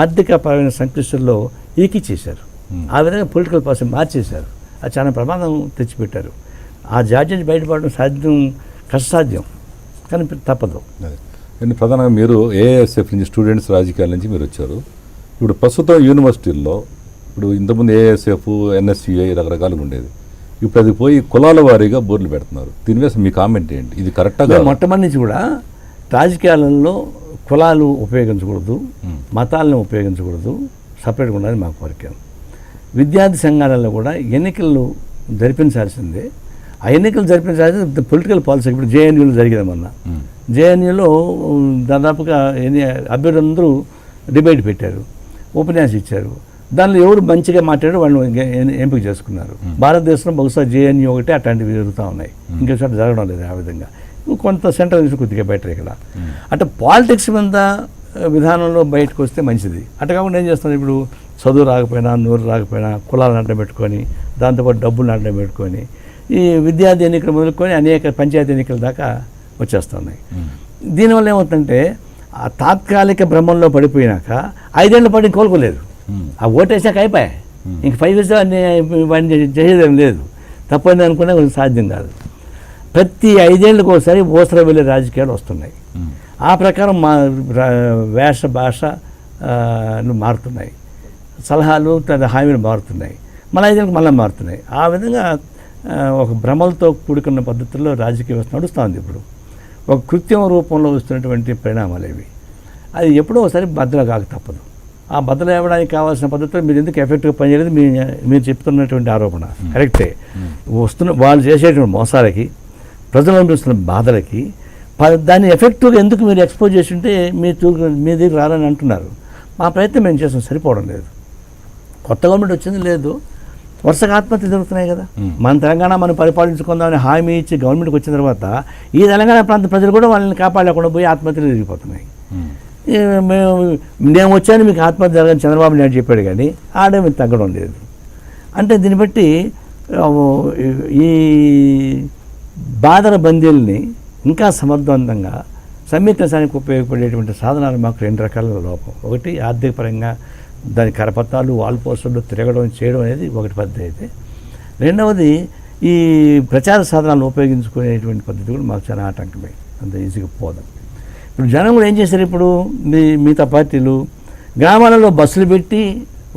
ఆర్థికపరమైన సంక్లిష్టల్లో ఏకీచేశారు. ఆ విధంగా పొలిటికల్ పాలసీ మార్చేశారు. అది చాలా ప్రమాదం తెచ్చిపెట్టారు. ఆ జాడ్యం బయటపడడం సాధ్యం, కష్టసాధ్యం, కానీ తప్పదు. అండ్ ప్రధానంగా మీరు ఏఐఎస్ఎఫ్ నుంచి, స్టూడెంట్స్ రాజకీయాల నుంచి మీరు వచ్చారు. ఇప్పుడు ప్రస్తుతం యూనివర్సిటీల్లో ఇప్పుడు ఇంతకుముందు ఏఐఎస్ఎఫ్, ఎన్ఎస్యుఐ రకరకాలుగా ఉండేది. ఇప్పుడు అది పోయి కులాల వారీగా బోర్డులు పెడుతున్నారు. దీని మీద మీ కామెంట్ ఏంటి? ఇది కరెక్ట్గా? మొట్టమొదటి నుంచి కూడా రాజకీయాలలో కులాలు ఉపయోగించకూడదు, మతాలను ఉపయోగించకూడదు, సపరేట్గా ఉండాలని మాకు కోరిక. విద్యార్థి సంఘాలలో కూడా ఎన్నికలు జరిపించాల్సిందే. ఆ ఎన్నికలు జరిపించాల్సింది పొలిటికల్ పాలసీ. ఇప్పుడు జేఎన్యూలో జరిగింది మొన్న. జేఎన్యూలో దాదాపుగా అభ్యర్థులందరూ డిబేట్ పెట్టారు, ఉపన్యాసం ఇచ్చారు. దానిలో ఎవరు మంచిగా మాట్లాడారు వాళ్ళు ఎంపిక చేసుకున్నారు. భారతదేశంలో బహుశా జేఎన్యూ ఒకటే అట్లాంటివి జరుగుతూ ఉన్నాయి, ఇంకోసారి జరగడం లేదు. ఆ విధంగా కొంత సెంట్రల్ నుంచి కొద్దిగా బయట ఇక్కడ అంటే పాలిటిక్స్ మీద విధానంలో బయటకు వస్తే మంచిది. అట్లా కాకుండా ఏం చేస్తున్నారు, ఇప్పుడు చదువు రాకపోయినా, నోరు రాకపోయినా కులాలను అడ్డం పెట్టుకొని, దాంతోపాటు డబ్బులను అడ్డం పెట్టుకొని ఈ విద్యార్థి ఎన్నికలు మొదలుకొని అనేక పంచాయతీ ఎన్నికల దాకా వచ్చేస్తున్నాయి. దీనివల్ల ఏమవుతుందంటే ఆ తాత్కాలిక భ్రమంలో పడిపోయినాక 5 ఏళ్ల పాటు కోలుకోలేదు. ఆ ఓటేసాక అయిపోయాయి, ఇంక 5 years వాడిని చేసేదేం లేదు. తప్పని అనుకునే సాధ్యం కాదు. ప్రతి 5 ఏళ్ళకి ఒకసారి ఓసర వెళ్ళే రాజకీయాలు వస్తున్నాయి. ఆ ప్రకారం మా వేష భాష మారుతున్నాయి, సలహాలు హామీలు మారుతున్నాయి, మళ్ళీ 5 ఏళ్ళకి మళ్ళీ మారుతున్నాయి. ఆ విధంగా ఒక భ్రమలతో కూడుకున్న పద్ధతుల్లో రాజకీయ వ్యవస్థ నడుస్తుంది. ఇప్పుడు ఒక కృత్రిమ రూపంలో వస్తున్నటువంటి పరిణామాలు ఇవి. అది ఎప్పుడో ఒకసారి బద్దలు కాక తప్పదు. ఆ బద్దలు ఇవ్వడానికి కావాల్సిన పద్ధతిలో మీరు ఎందుకు ఎఫెక్ట్గా పనిచేయలేదు మీరు చెప్తున్నటువంటి ఆరోపణ కరెక్టే. వాళ్ళు చేసేటువంటి మోసాలకి, ప్రజలు అనిపిస్తున్న బాధలకి దాన్ని ఎఫెక్టివ్గా ఎందుకు మీరు ఎక్స్పోజ్ చేసి ఉంటే మీ దగ్గర రాలని అంటున్నారు. మా ప్రయత్నం మేము చేస్తాం, సరిపోవడం లేదు. కొత్త గవర్నమెంట్ వచ్చింది లేదు, వరుసగా ఆత్మహత్యలు జరుగుతున్నాయి కదా. మన తెలంగాణ మనం పరిపాలించుకుందామని హామీ ఇచ్చి గవర్నమెంట్కి వచ్చిన తర్వాత ఈ తెలంగాణ ప్రాంత ప్రజలు కూడా వాళ్ళని కాపాడలేకుండా పోయి ఆత్మహత్యలు జరిగిపోతున్నాయి. మేము వచ్చాను మీకు ఆత్మహత్య జరగని చంద్రబాబు నాయుడు చెప్పాడు, కానీ ఆడే మీకు తగ్గడం లేదు. అంటే దీన్ని బట్టి ఈ బాధల బందీల్ని ఇంకా సమర్థవంతంగా సమీకరించడానికి ఉపయోగపడేటువంటి సాధనాలు మాకు 2 రకాల లోపం. ఒకటి ఆర్థికపరంగా దాని కరపత్రాలు, వాల్ పోస్టర్లు తిరగడం చేయడం అనేది ఒకటి పద్ధతి అయితే, రెండవది ఈ ప్రచార సాధనాలు ఉపయోగించుకునేటువంటి పద్ధతి కూడా మాకు చాలా ఆటంకమే, అంత ఈజీగా పోదాం. ఇప్పుడు జనం కూడా ఏం చేశారు, ఇప్పుడు మిగతా పార్టీలు గ్రామాలలో బస్సులు పెట్టి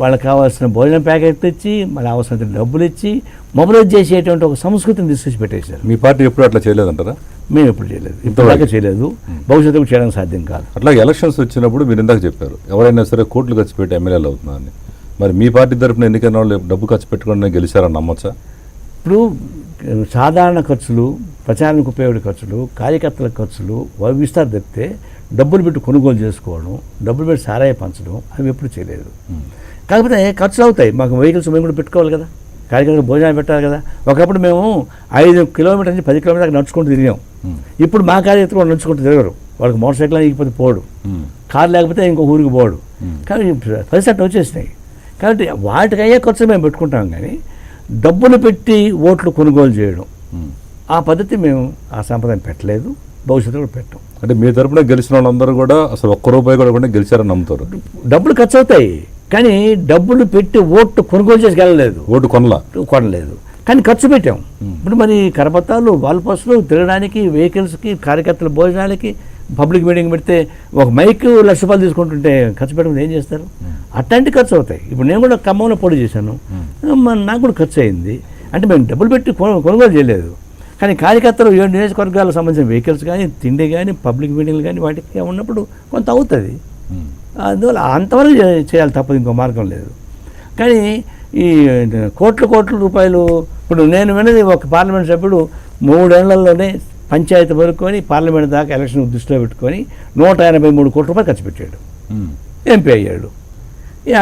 వాళ్ళకి కావాల్సిన భోజనం ప్యాకెట్ తెచ్చి మళ్ళీ అవసరమైన డబ్బులు ఇచ్చి మొబైలైజ్ చేసేటువంటి ఒక సంస్కృతిని తీసుకొచ్చి పెట్టేశారు. మీ పార్టీ ఎప్పుడు అట్లా చేయలేదంటారా? మేము ఎప్పుడు చేయలేదు, ఇంతవరకు చేయలేదు, భవిష్యత్తుకు చేయడానికి సాధ్యం కాదు. అట్లాగే ఎలక్షన్స్ వచ్చినప్పుడు మీరు ఇందాక చెప్పారు ఎవరైనా సరే కోట్లు ఖర్చు పెట్టి ఎమ్మెల్యేలు అవుతున్నారని. మరి మీ పార్టీ తరఫున ఎన్నికైన వాళ్ళు డబ్బు ఖర్చు పెట్టుకుని గెలిచారని నమ్మచ్చా? ఇప్పుడు సాధారణ ఖర్చులు, ప్రచారానికి ఉపయోగపడే ఖర్చులు, కార్యకర్తల ఖర్చులు విస్తారు తప్పితే డబ్బులు పెట్టి కొనుగోలు చేసుకోవడం, డబ్బులు పెట్టి సారాయి పంచడం అవి ఎప్పుడు చేయలేదు. కాకపోతే ఖర్చులు అవుతాయి. మాకు వెహికల్స్ మేము కూడా పెట్టుకోవాలి కదా, కార్యకర్తలు భోజనాలు పెట్టాలి కదా. ఒకప్పుడు మేము 5 కిలోమీటర్ నుంచి 10 కిలోమీటర్ నడుచుకుంటూ తిరిగాం. ఇప్పుడు మా కార్యకర్తలు వాళ్ళు నడుచుకుంటూ తిరగరు. వాళ్ళకి మోటార్ సైకిల్ ఎక్కిపోతే పోడు, కారు లేకపోతే ఇంకొక ఊరికి పోడు. కానీ పరిస్థితి వచ్చేసినాయి. కాబట్టి వాటికి అయ్యే ఖర్చు మేము పెట్టుకుంటాం. కానీ డబ్బులు పెట్టి ఓట్లు కొనుగోలు చేయడం ఆ పద్ధతి మేము ఆ సంప్రదాయం పెట్టలేదు, భవిష్యత్తు కూడా పెట్టాం. అంటే మీ తరపున గెలిచిన వాళ్ళందరూ కూడా అసలు ఒక్క రూపాయి కూడా గెలిచారని నమ్ముతారు. డబ్బులు ఖర్చు అవుతాయి కానీ డబ్బులు పెట్టి ఓట్లు కొనుగోలు చేసి వెళ్ళలేదు, ఓటు కొనలేదు. కానీ ఖర్చు పెట్టాం. ఇప్పుడు మరి కరపత్రాలు, వాల్పోస్టులు తిరగడానికి, వెహికల్స్కి, కార్యకర్తల భోజనాలకి, పబ్లిక్ మీటింగ్ పెడితే ఒక మైక్ ₹1,00,000 తీసుకుంటుంటే ఖర్చు పెట్టడం ఏం చేస్తారు? అట్లాంటి ఖర్చు అవుతాయి. ఇప్పుడు నేను కూడా ఖమ్మంలో పోటీ చేశాను, నాకు కూడా ఖర్చు అయింది. అంటే మేము డబ్బులు పెట్టి కొనుగోలు చేయలేదు. కానీ కార్యకర్తలు 7 నియోజకవర్గాలకు సంబంధించిన వెహికల్స్ కానీ, తిండి కానీ, పబ్లిక్ మీటింగ్లు కానీ వాటికి ఉన్నప్పుడు కొంత అవుతుంది. అందువల్ల అంతవరకు చేయాలి, తప్పదు, ఇంకో మార్గం లేదు. కానీ ఈ కోట్ల రూపాయలు, ఇప్పుడు నేను విన్నది ఒక పార్లమెంట్ సభ్యుడు 3 ఏళ్లలోనే పంచాయతీ వరకుని పార్లమెంట్ దాకా ఎలక్షన్ దృష్టిలో పెట్టుకొని ₹183 కోట్ల ఖర్చు పెట్టాడు, ఎంపీ అయ్యాడు.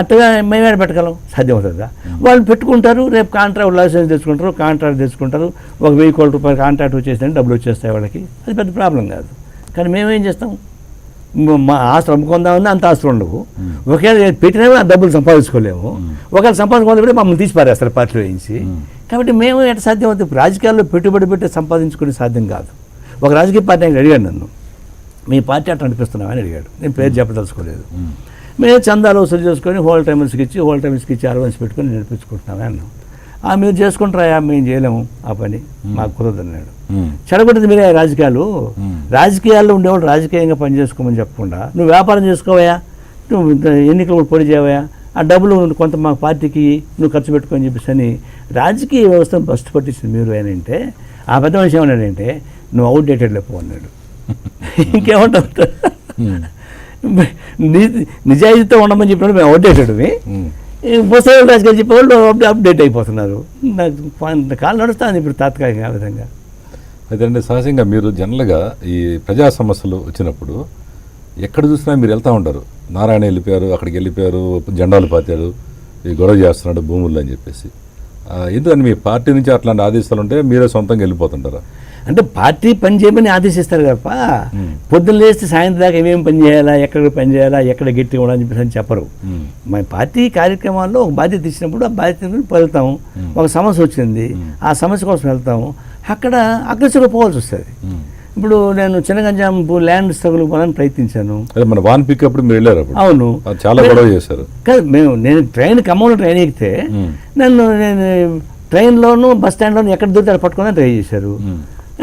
అట్టగా మేమే పెట్టగలం? సాధ్యమవుతుందా? వాళ్ళు పెట్టుకుంటారు, రేపు కాంట్రాక్ట్ లైసెన్స్ తెచ్చుకుంటారు, కాంట్రాక్ట్ తెచ్చుకుంటారు, ఒక ₹1,000 కాంట్రాక్ట్ వచ్చేసిందంటే డబ్బులు వచ్చేస్తాయి వాళ్ళకి, అది పెద్ద ప్రాబ్లం కాదు. కానీ మేమేం చేస్తాం? మా ఆస్తులు అమ్ముకుందామని అంత ఆస్తులు ఉండవు. ఒకవేళ పెట్టినా ఆ డబ్బులు సంపాదించుకోలేము. ఒకవేళ సంపాదించుకోవాలి మమ్మల్ని తీసి పారేస్తారు పార్టీలో వేయించి. కాబట్టి మేము ఎట్లా సాధ్యం అవుతుంది? రాజకీయాల్లో పెట్టుబడి పెట్టి సంపాదించుకునే సాధ్యం కాదు. ఒక రాజకీయ పార్టీ అడిగాడు నన్ను, మీ పార్టీ అట్లా అనిపిస్తున్నామని అడిగాడు. నేను పేరు చెప్పదలుచుకోలేదు. మేము చందాలు వసూలు చేసుకొని హోల్ టైమర్స్కి ఇచ్చి అడ్వాన్స్ పెట్టుకొని నడిపించుకుంటున్నామే అన్నాం. మీరు చేసుకుంటారా? మేము చేయలేము ఆ పని, మాకు కుదరదు అన్నాడు. చెడగొట్టింది మీరే రాజకీయాలు. రాజకీయాల్లో ఉండేవాళ్ళు రాజకీయంగా పని చేసుకోమని చెప్పకుండా నువ్వు వ్యాపారం చేసుకోవయా, నువ్వు ఎన్నికలు పోటీ చేయవయా, ఆ డబ్బులు కొంత మా పార్టీకి నువ్వు ఖర్చు పెట్టుకొని చెప్పేసి అని రాజకీయ వ్యవస్థను ఫస్ట్ పట్టించింది మీరు అని అంటే, ఆ పెద్ద మనిషి ఏమన్నాడంటే నువ్వు అవుట్డేటెడ్ లేపు అన్నాడు. ఇంకేమంటావు? నిజాయితీతో ఉండమని చెప్పినప్పుడు మేము అవుట్డేటెడ్వి, పుస్తకాలు రాజకీయాలు చెప్పేవాళ్ళు అప్డేట్ అయిపోతున్నారు. నాకు కాలు నడుస్తుంది ఇప్పుడు తాత్కాలికంగా ఆ విధంగా. అయితే సహజంగా మీరు జనరల్గా ఈ ప్రజా సమస్యలు వచ్చినప్పుడు ఎక్కడ చూసినా మీరు వెళ్తూ ఉంటారు. నారాయణ వెళ్ళిపోయారు, అక్కడికి వెళ్ళిపోయారు, జెండాలు పాతారు, ఈ గొడవ చేస్తున్నాడు భూముల్లో అని చెప్పేసి. ఎందుకని మీ పార్టీ నుంచి అట్లాంటి ఆదేశాలు ఉంటే మీరే సొంతంగా వెళ్ళిపోతుంటారా? అంటే పార్టీ పని చేయమని ఆదేశిస్తారు తప్ప పొద్దున్న లేస్తే సాయంత్రం దాకా ఏమేమి పని చేయాలా, ఎక్కడ పని చేయాలా, ఎక్కడ గట్టి ఇవ్వాలని చెప్పేసి అని చెప్పరు. మా పార్టీ కార్యక్రమాల్లో ఒక బాధ్యత ఇచ్చినప్పుడు ఆ బాధ్యతను వెళ్తాము. ఒక సమస్య వచ్చింది, ఆ సమస్య కోసం వెళ్తాము. అక్కడ అగ్రెసివ్గా పోవాల్సి వస్తుంది. ఇప్పుడు నేను చిన్నగంజాం ల్యాండ్ స్ట్రగుల్ పోవాలని ప్రయత్నించాను. మన వాన్ పిక్ అప్పుడు మీరు వెళ్ళారు? అవును, చాలా గొడవ చేశారు. కాదు, నేను ఖమ్మంలో ట్రైన్ ఎక్కితే నేను ట్రైన్లోను బస్ స్టాండ్లోను ఎక్కడ దొరికితే పట్టుకొని ట్రై చేశారు.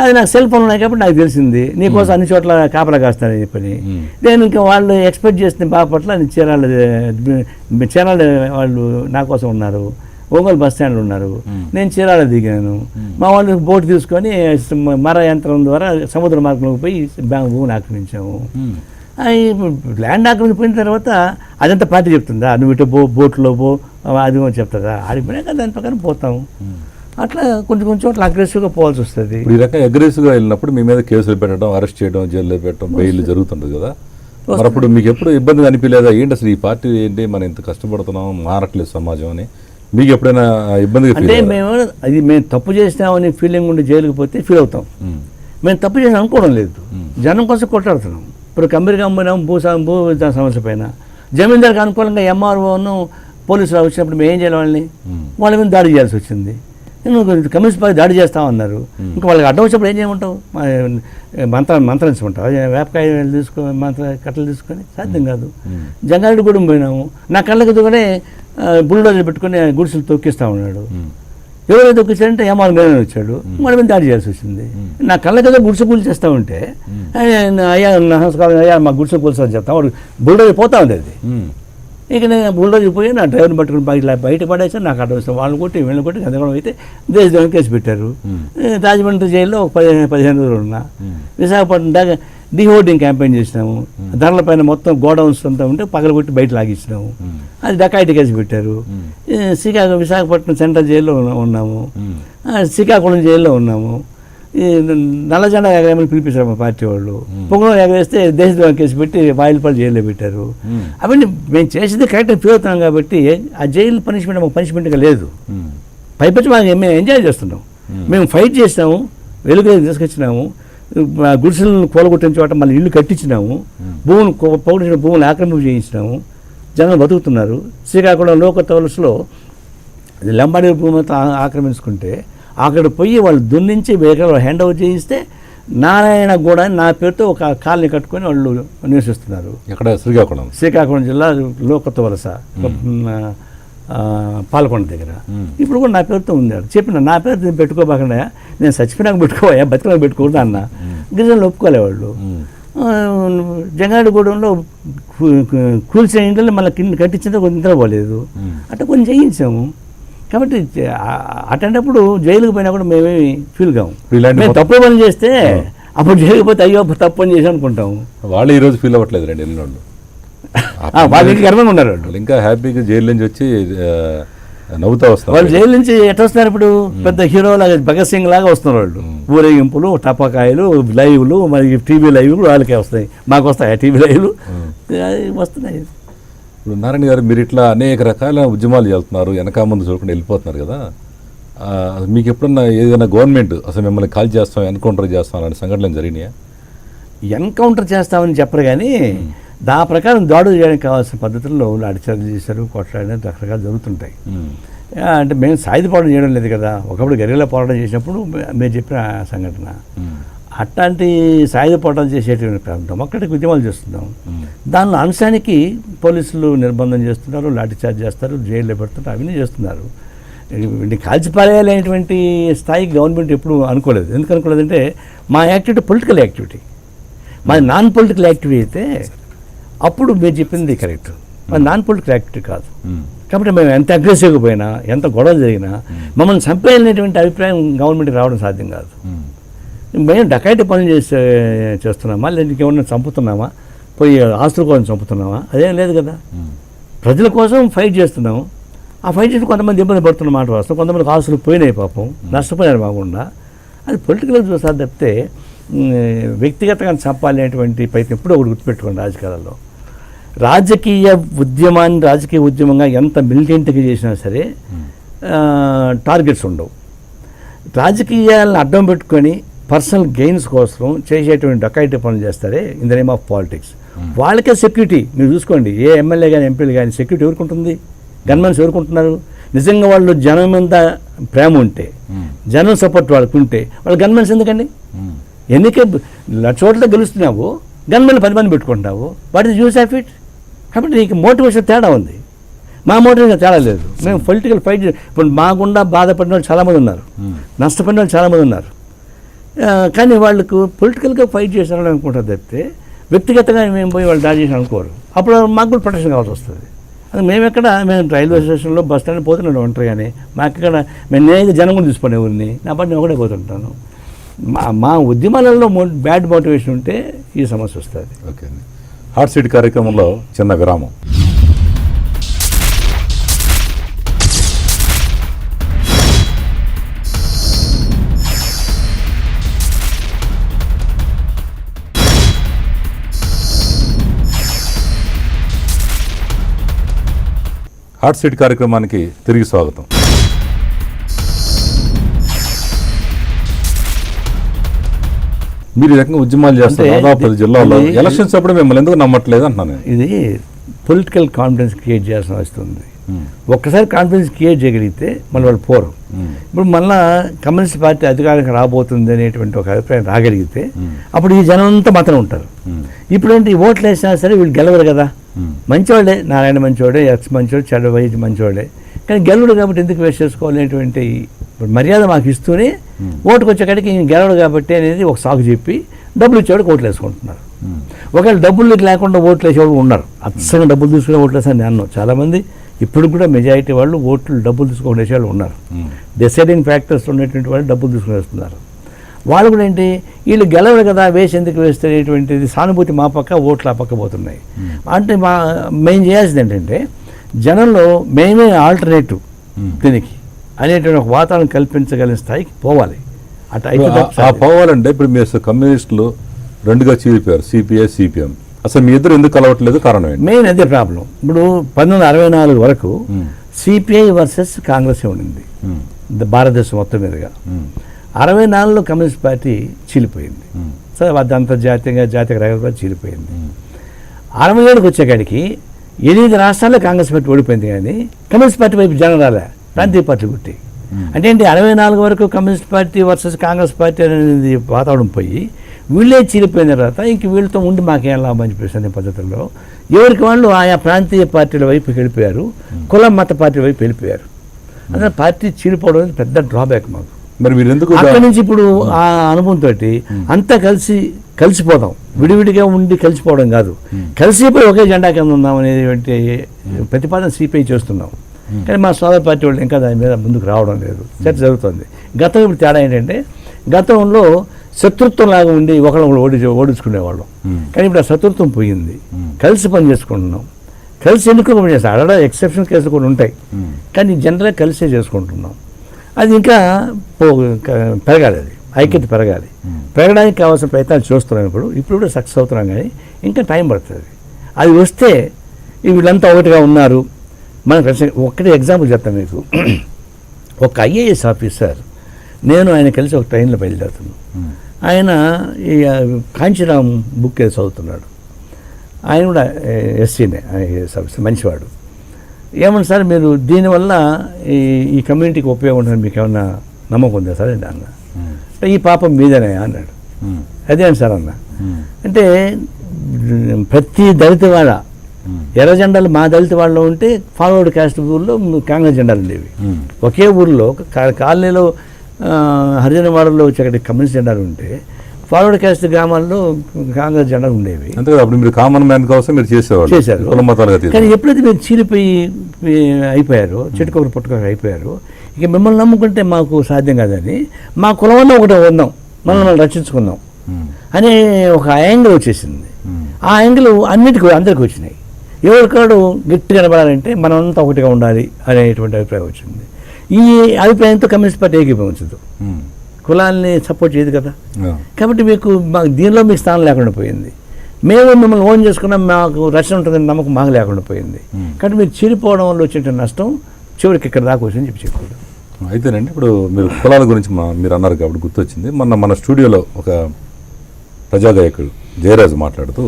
అది నాకు సెల్ ఫోన్ ఉన్నాయి కాబట్టి నాకు తెలిసింది, నీకోసం అన్ని చోట్ల కాపలా కాస్తానని చెప్పని. నేను ఇంకా వాళ్ళు ఎక్స్పెక్ట్ చేసిన బాపట్ల చీరాల వాళ్ళు నా కోసం ఉన్నారు, ఒంగోలు బస్ స్టాండ్లో ఉన్నారు. నేను చీరాల దిగాను. మా వాళ్ళు బోట్ తీసుకొని మర యంత్రం ద్వారా సముద్ర మార్గంలోకి పోయి భూమిని ఆక్రమించాము. ల్యాండ్ ఆక్రమించిపోయిన తర్వాత అదంతా పార్టీ చెప్తుందా, నువ్వు ఇటు బోట్లో పో అది చెప్తుందా? ఆడిపోయినాక దాని ప్రకారం పోతాము. అట్లా కొంచెం చోట్ల అగ్రెసివ్గా పోవాల్సి వస్తుంది. ఈ రకంగా అగ్రెసివ్గా వెళ్ళినప్పుడు మీ మీద కేసులు పెట్టడం, అరెస్ట్ చేయడం, జైల్లో పెట్టడం, బెయిల్ జరుగుతుంటుంది కదా. మరి అప్పుడు మీకు ఎప్పుడు ఇబ్బంది అనిపించలేదా? ఏంటి అసలు ఈ పార్టీ ఏంటి, మనం ఇంత కష్టపడుతున్నాం, మారట్లేదు సమాజం అని మీకు ఎప్పుడైనా ఇబ్బంది? అంటే మేము తప్పు చేసినామని ఫీలింగ్ ఉండి జైలుకి పోతే ఫీల్ అవుతాం. మేము తప్పు చేసిన అనుకోవడం లేదు, జనం కోసం కొట్లాడుతున్నాం. ఇప్పుడు కంపెనీకి అమ్మినాం భూ సమస్య పైన, జమీందారికి అనుకూలంగా ఎంఆర్ఓను పోలీసులు వచ్చినప్పుడు మేము ఏం చేయాలి? వాళ్ళ మీద దాడి చేయాల్సి వచ్చింది. కమ్యూనిస్ట్ పార్టీ దాడి చేస్తామన్నారు. ఇంకా వాళ్ళకి అడ్డం వచ్చినప్పుడు ఏం చేయమంటావు? మంత్రించమంటావు? వేపకాయలు కట్టలు తీసుకొని సాధ్యం కాదు. జంగారెడ్డి కూడా పోయినాము, నా కళ్ళకి దిగునే బుల్డోజర్ పెట్టుకుని గుడిసెలు తొక్కిస్తూ ఉన్నాడు. ఎవరైతే తొక్కించాడంటే ఎంఆర్ మీద వచ్చాడు, వాళ్ళ మీద దాడి చేయాల్సి వచ్చింది. నా కళ్ళకి గుడిసె కూలి చేస్తూ ఉంటే అయ్యా నమస్కారం, అయ్యా మా గుడిసె కూల్చని చెప్తాం, వాడు బుల్డోజర్ పోతా ఉంది. అది ఇక నేను బుల్డోజర్ పోయి నా డ్రైవర్ని పట్టుకుని బయట పడేసాను. నాకు అడ్డం వస్తాను, వాళ్ళని కొట్టి వీళ్ళని కొట్టి గందరగోళం అయితే దేశద్రోహం కేసు పెట్టారు. రాజమండ్రి జైల్లో ఒక 15 రోజులు ఉన్నా. విశాఖపట్నం దాకా డీహోర్డింగ్ క్యాంపెయిన్ చేసినాము, ధరల పైన మొత్తం గోడౌన్స్ అంతా ఉంటే పగలగొట్టి బయట లాగిచ్చినాము, అది డకాయిటీ కేసు పెట్టారు. విశాఖపట్నం సెంట్రల్ జైల్లో ఉన్నాము, శ్రీకాకుళం జైల్లో ఉన్నాము. ఈ నల్ల జెండా ఎగరేమని పిలిపించారు మా పార్టీ వాళ్ళు. పొంగలో ఎగరేస్తే దేశద్రోహం కేసు పెట్టి వాయిల్పాడు జైల్లో పెట్టారు. అవన్నీ మేము చేసేది కరెక్ట్గా ఫీల్ కాబట్టి ఆ జైలు పనిష్మెంట్ మాకు పనిష్మెంట్గా లేదు. పైపచ్చి మేము ఎంజాయ్ చేస్తున్నాం. మేము ఫైట్ చేసినాము, వెలుగులోకి తీసుకొచ్చినాము, గుడిసెలను కూలగొట్టిన చోట మళ్ళీ ఇల్లు కట్టించినాము, భూములు పౌడించిన భూములు ఆక్రమింపు చేయించినాము, జనం బతుకుతున్నారు. శ్రీకాకుళం లోకత్ వలసలో లంబాడి భూమితో ఆక్రమించుకుంటే అక్కడ పోయి వాళ్ళు దున్నించి వేరే హ్యాండ్ ఓవర్ చేయిస్తే నారాయణ కూడా నా పేరుతో ఒక కాలనీ కట్టుకొని వాళ్ళు నివసిస్తున్నారు. ఇక్కడ శ్రీకాకుళం జిల్లా లోకత్ వలస పాలకొండ దగ్గర. ఇప్పుడు కూడా నా పేరుతో ఉంది. చెప్పిన నా పేరు పెట్టుకోబాకుండా నేను చచ్చిపోయినాక పెట్టుకోవా, బతికినాక పెట్టుకోవద్దు అన్న. గిరిజనులు ఒప్పుకోలేవాళ్ళు. జంగారెడ్డిగూడెంలో కూల్చిన ఇంట్లో మళ్ళీ కింద కట్టించిందో కొంచెం నిద్రపోలేదు, అట్లా కొంచెం చేయించాము. కాబట్టి అటంటప్పుడు జైలుకి పోయినా కూడా మేమేమి ఫీల్ కాము. మేము తప్పు పని చేస్తే అప్పుడు జైలుకి పోతే అయ్యో తప్పు పని చేసి అనుకుంటాము. వాళ్ళు ఈరోజు ఫీల్ అవ్వట్లేదు రండి, వెళ్ళినోళ్ళు వాళ్ళు ఇంటికి గర్వంగా ఉన్నారు. వాళ్ళు ఇంకా హ్యాపీగా జైలు నుంచి వచ్చి నవ్వుతా వస్తారు. వాళ్ళు జైలు నుంచి ఎట్లా వస్తున్నారు ఇప్పుడు? పెద్ద హీరో లాగా, భగత్ సింగ్ లాగా వస్తున్నారు వాళ్ళు. ఊరేగింపులు, టపాకాయలు, లైవ్లు, మరి టీవీ లైవ్లు వాళ్ళకే వస్తాయి. మాకు వస్తాయి టీవీ లైవ్లు వస్తున్నాయి. ఇప్పుడు నారాయణ గారు, మీరు ఇట్లా అనేక రకాల ఉద్యమాలు చేస్తున్నారు, వెనక ముందు చూడకుండా వెళ్ళిపోతున్నారు కదా. మీకు ఎప్పుడన్నా ఏదైనా గవర్నమెంట్ అసలు మిమ్మల్ని కాల్ చేస్తాం, ఎన్కౌంటర్ చేస్తాం అలాంటి సంఘటనలు జరిగినాయా? ఎన్కౌంటర్ చేస్తామని చెప్పరు కానీ దాని ప్రకారం దాడులు చేయడానికి కావాల్సిన పద్ధతుల్లో అడిచర్లు చేశారు, కొట్లాడిన రకరకాలు జరుగుతుంటాయి. అంటే మేము సాయుధ పోరాటం చేయడం లేదు కదా. ఒకప్పుడు గెరిల్లా పోరాటం చేసినప్పుడు మీరు చెప్పిన సంఘటన అట్లాంటి సాయుధ పోరాటం చేసేటువంటి ప్రాంతం అక్కడికి ఉద్యమాలు చేస్తున్నాం. దానిలో అంశానికి పోలీసులు నిర్బంధం చేస్తున్నారు, లాఠీ చార్జ్ చేస్తారు, జైల్లో పెడుతుంటారు, అవన్నీ చేస్తున్నారు. కాల్చిపారేయాలనేటువంటి స్థాయికి గవర్నమెంట్ ఎప్పుడు అనుకోలేదు. ఎందుకు అనుకోలేదంటే మా యాక్టివిటీ పొలిటికల్ యాక్టివిటీ, మాది నాన్ పొలిటికల్ యాక్టివిటీ అయితే అప్పుడు మీరు చెప్పింది కరెక్ట్. మాది నాన్ పొలిటికల్ యాక్టివిటీ కాదు. కాబట్టి మేము ఎంత అగ్రెసివ్గా పోయినా, ఎంత గొడవ జరిగినా మమ్మల్ని చంపేయాలనేటువంటి అభిప్రాయం గవర్నమెంట్కి రావడం సాధ్యం కాదు. మేము డకాయిటీ పనులు చేస్తున్నామా, లేదా ఇంకేమన్నా చంపుతున్నామా, పోయి ఆస్తుల కోసం చంపుతున్నామా? అదేం లేదు కదా. ప్రజల కోసం ఫైట్ చేస్తున్నాము. ఆ ఫైట్ చేసి కొంతమంది ఇబ్బంది పడుతున్న మాట వస్తాం, కొంతమంది ఆస్తులు పోయినాయి, పాపం నష్టపోయారు కాకుండా. అది పొలిటికల్ చూసారు తప్పితే వ్యక్తిగతంగా చంపాలి అనేటువంటి ప్రయత్నం ఎప్పుడో ఒకటి గుర్తుపెట్టుకోండి. రాజకీయాలలో రాజకీయ ఉద్యమంగా ఎంత మిలిటెంట్గా చేసినా సరే టార్గెట్స్ ఉండవు. రాజకీయాలను అడ్డం పెట్టుకొని పర్సనల్ గెయిన్స్ కోసం చేసేటువంటి డకాయిటీ పనులు చేస్తారే in the name of politics. వాళ్ళకే సెక్యూరిటీ మీరు చూసుకోండి. ఏ ఎమ్మెల్యే కానీ ఎంపీలు కానీ సెక్యూరిటీ ఎవరుకుంటుంది? గన్మెన్స్ ఎవరుకుంటున్నారు? నిజంగా వాళ్ళు జనం మీద ప్రేమ ఉంటే, జనం సపోర్ట్ వాళ్ళకు ఉంటే వాళ్ళు గన్మెన్స్ ఎందుకండి? ఎన్నికే చోట్ల గెలుస్తున్నావు, గన్మెన్ 10 మంది పెట్టుకుంటున్నావు. What is use of it? కాబట్టి నీకు మోటివేషన్ తేడా ఉంది, మా మోటివేషన్ తేడా లేదు. మేము పొలిటికల్ ఫైట్ ఇప్పుడు మాకుండా బాధపడిన వాళ్ళు చాలామంది ఉన్నారు, నష్టపడిన వాళ్ళు చాలామంది ఉన్నారు. కానీ వాళ్ళకు పొలిటికల్గా ఫైట్ చేశారని అనుకుంటారు తప్పితే వ్యక్తిగతంగా మేము పోయి వాళ్ళు దాడి చేసి అనుకోరు. అప్పుడు మాకు కూడా ప్రొటెక్షన్ కావాల్సి వస్తుంది. అది మేము రైల్వే స్టేషన్లో బస్ స్టాండ్ పోతున్నాడు ఒంటరిగానే. మాకెక్కడ నేనైతే జనం కూడా తీసుకునే ఊరిని, నా పని నేను ఒకటే పోతుంటాను. మా ఉద్యమాలలో బ్యాడ్ మోటివేషన్ ఉంటే ఈ సమస్య వస్తుంది. ఓకే అండి. హాట్ సీట్ కార్యక్రమంలో చిన్న విరామం. హాట్ సీట్ కార్యక్రమానికి తిరిగి స్వాగతం. మీరు ఈ రకంగా ఉద్యమాలు చేస్తారు దాదాపు 10 జిల్లాల్లో. ఎలక్షన్స్ అప్పుడు మిమ్మల్ని ఎందుకు నమ్మట్లేదు అంటున్నాను. ఇది పొలిటికల్ కాన్ఫిడెన్స్ క్రియేట్ చేయాల్సిన వస్తుంది. ఒక్కసారి కాన్ఫిడెన్స్ క్రియేట్ చేయగలిగితే మళ్ళీ వాళ్ళు పోరు. ఇప్పుడు మళ్ళీ కమ్యూనిస్ట్ పార్టీ అధికారంగా రాబోతుంది అనేటువంటి ఒక అభిప్రాయం రాగలిగితే అప్పుడు ఈ జనం అంతా మాత్రం ఉంటారు. ఇప్పుడేంటి ఓట్లు వేసినా సరే వీళ్ళు గెలవరు కదా. మంచివాళ్ళే, నారాయణ మంచివాడే, ఎక్స్ మంచివాడు, చెడ్డవై మంచివాడే, కానీ గెలవడు కాబట్టి ఎందుకు వేస్ట్ చేసుకోవాలనేటువంటి మర్యాద మాకు ఇస్తూనే ఓటుకు వచ్చేకాడికి గెలవడు కాబట్టి అనేది ఒక సాకు చెప్పి డబ్బులు ఇచ్చేవాడికి ఓట్లు వేసుకుంటున్నారు. ఒకవేళ డబ్బులు లేకుండా ఓట్లు వేసేవాళ్ళు ఉన్నారు. అచ్చంగా డబ్బులు తీసుకునే ఓట్లు వేసాను నేను. చాలామంది ఇప్పుడు కూడా మెజారిటీ వాళ్ళు ఓట్లు డబ్బులు తీసుకొని వేసేవాళ్ళు ఉన్నారు. డిసైడింగ్ ఫ్యాక్టర్స్ ఉన్నటువంటి వాళ్ళు డబ్బులు తీసుకుని వేస్తున్నారు. వాళ్ళు కూడా ఏంటి వీళ్ళు గెలవరు కదా వేసి ఎందుకు వేస్తేటువంటిది సానుభూతి మా పక్క ఓట్లు ఆ పక్క పోతున్నాయి. అంటే మేము చేయాల్సింది ఏంటంటే జనంలో మేమే ఆల్టర్నేటివ్ దీనికి అనేటువంటి ఒక వాతావరణం కల్పించగలిగిన స్థాయికి పోవాలి. అట్లా అయితే పోవాలంటే ఇప్పుడు మీరు కమ్యూనిస్టులు రెండుగా చీలిపోయారు, సిపిఐ సిపిఎం. అసలు మీ ఇద్దరు ఎందుకు కలవట్లేదు, కారణం ఏంటి? మెయిన్ అదే ప్రాబ్లం. ఇప్పుడు 1964 వరకు సిపిఐ వర్సెస్ కాంగ్రెస్ ఉండింది భారతదేశం మొత్తం మీదుగా. 64లో కమ్యూనిస్ట్ పార్టీ చీలిపోయింది. సరే అది అంతర్జాతీయంగా జాతీయ రకంగా చీలిపోయింది. 67కి వచ్చేకాడికి 8 రాష్ట్రాల్లో కాంగ్రెస్ పార్టీ ఓడిపోయింది, కానీ కమ్యూనిస్ట్ పార్టీ వైపు జనం రాలే, ప్రాంతీయ పార్టీలు పుట్టి. అంటే ఏంటి 64 వరకు communist party versus Congress party అనేది వాతావరణం పోయి వీళ్ళే చీలిపోయిన తర్వాత ఇంక వీళ్ళతో ఉండి మాకేం లాభం అని చెప్పేసి అనే పద్ధతుల్లో ఎవరికి వాళ్ళు ఆయా ప్రాంతీయ పార్టీల వైపు వెళ్ళిపోయారు, కుల మత పార్టీ వైపు వెళ్ళిపోయారు. అదే పార్టీ చీలిపోవడం అనేది పెద్ద డ్రాబ్యాక్ మాకు. మరి మీరు ఎందుకు అక్కడి నుంచి ఇప్పుడు ఆ అనుభవంతో అంతా కలిసిపోదాం, విడివిడిగా ఉండి కలిసిపోవడం కాదు, కలిసిపోయి ఒకే జెండా కింద ఉందాం అనేటువంటి ప్రతిపాదన సిపిఐ చేస్తున్నాం. కానీ మా సోదర పార్టీ వాళ్ళు ఇంకా దాని మీద ముందుకు రావడం లేదు, చర్చ జరుగుతుంది. గతం ఇప్పుడు తేడా ఏంటంటే గతంలో శత్రుత్వం లాగా ఉండి ఒకళ్ళు ఓడించుకునేవాళ్ళం, కానీ ఇప్పుడు ఆ శత్రుత్వం పోయింది, కలిసి పని చేసుకుంటున్నాం. కలిసి ఎన్నికలు పని చేస్తాం, అక్కడ ఎక్సెప్షన్ కేసులు కూడా ఉంటాయి, కానీ జనరల్గా కలిసే చేసుకుంటున్నాం. అది ఇంకా పెరగాలి, అది ఐక్యత పెరగాలి. పెరగడానికి కావాల్సిన ప్రయత్నాలు చూస్తున్నాం. ఇప్పుడు కూడా సక్సెస్ అవుతున్నాం, కానీ ఇంకా టైం పడుతుంది. అది వస్తే వీళ్ళంతా ఒకటిగా ఉన్నారు. మన ఒక్కటే ఎగ్జాంపుల్ చెప్తాను మీకు. ఒక ఐఏఎస్ ఆఫీసర్, నేను ఆయన కలిసి ఒక ట్రైన్లో బయలుదేరుతున్నాను. ఆయన ఈ కాంచీరామ్ బుక్ ఏదో చదువుతున్నాడు. ఆయన కూడా ఎస్సీనే, ఐఏఎస్ ఆఫీసర్, మంచివాడు. ఏమన్నా సార్ మీరు దీనివల్ల ఈ కమ్యూనిటీకి ఉపయోగం ఉంటుందని మీకు ఏమన్నా నమ్మకం ఉందా సార్ అండి అన్న. ఈ పాపం మీదనే అన్నాడు. అదే అని సార్ అన్న. అంటే ప్రతి దళిత వాళ్ళ ఎర్ర జెండాలు మా దళిత వాళ్ళు ఉంటే ఫార్వర్డ్ క్యాస్ట్ ఊళ్ళో కాంగ్రెస్ జెండాలు ఉండేవి. ఒకే ఊళ్ళో కాలనీలో హరిజనవాడలో వచ్చే కమ్యూనిస్ట్ జెండాలు ఉంటే ఫార్వర్డ్ క్యాస్ట్ గ్రామాల్లో కాంగ్రెస్ జెండాలు ఉండేవి. అంతే అప్పుడు మీరు కామన్ మ్యాన్ కోసం మీరు చేశారు. కానీ ఎప్పుడైతే మీరు చీలిపోయి అయిపోయారు, చెట్టుకొకరు పుట్టుకొకరు అయిపోయారు, ఇక మిమ్మల్ని నమ్ముకుంటే మాకు సాధ్యం కాదని మా కులంలో ఒకటే ఉందాం, మనం రక్షించుకుందాం అనే ఒక యాంగిల్ వచ్చేసింది. ఆ యాంగిల్ అందరికీ వచ్చినాయి. ఎవరికాడు గట్టిగా కనబడాలంటే మనమంతా ఒకటిగా ఉండాలి అనేటువంటి అభిప్రాయం వచ్చింది. ఈ అభిప్రాయంతో కమ్యూనిస్ట్ పార్టీ ఏకీభవించదు, కులాన్ని సపోర్ట్ చేయదు కదా. కాబట్టి దీనిలో మీకు స్థానం లేకుండా పోయింది. మేము మిమ్మల్ని ఓన్ చేసుకున్నాం, మాకు రక్షణ ఉంటుందని నమ్మకం మాకు లేకుండా పోయింది. కాబట్టి మీరు చీలిపోవడం వల్ల వచ్చే నష్టం చివరికి ఇక్కడ దాకా వచ్చిందని చెప్పారు. అయితేనండి, ఇప్పుడు మీరు కులాల గురించి మీరు అన్నారు కాబట్టి గుర్తొచ్చింది. మన స్టూడియోలో ఒక ప్రజాగాయకుడు జయరాజు మాట్లాడుతూ,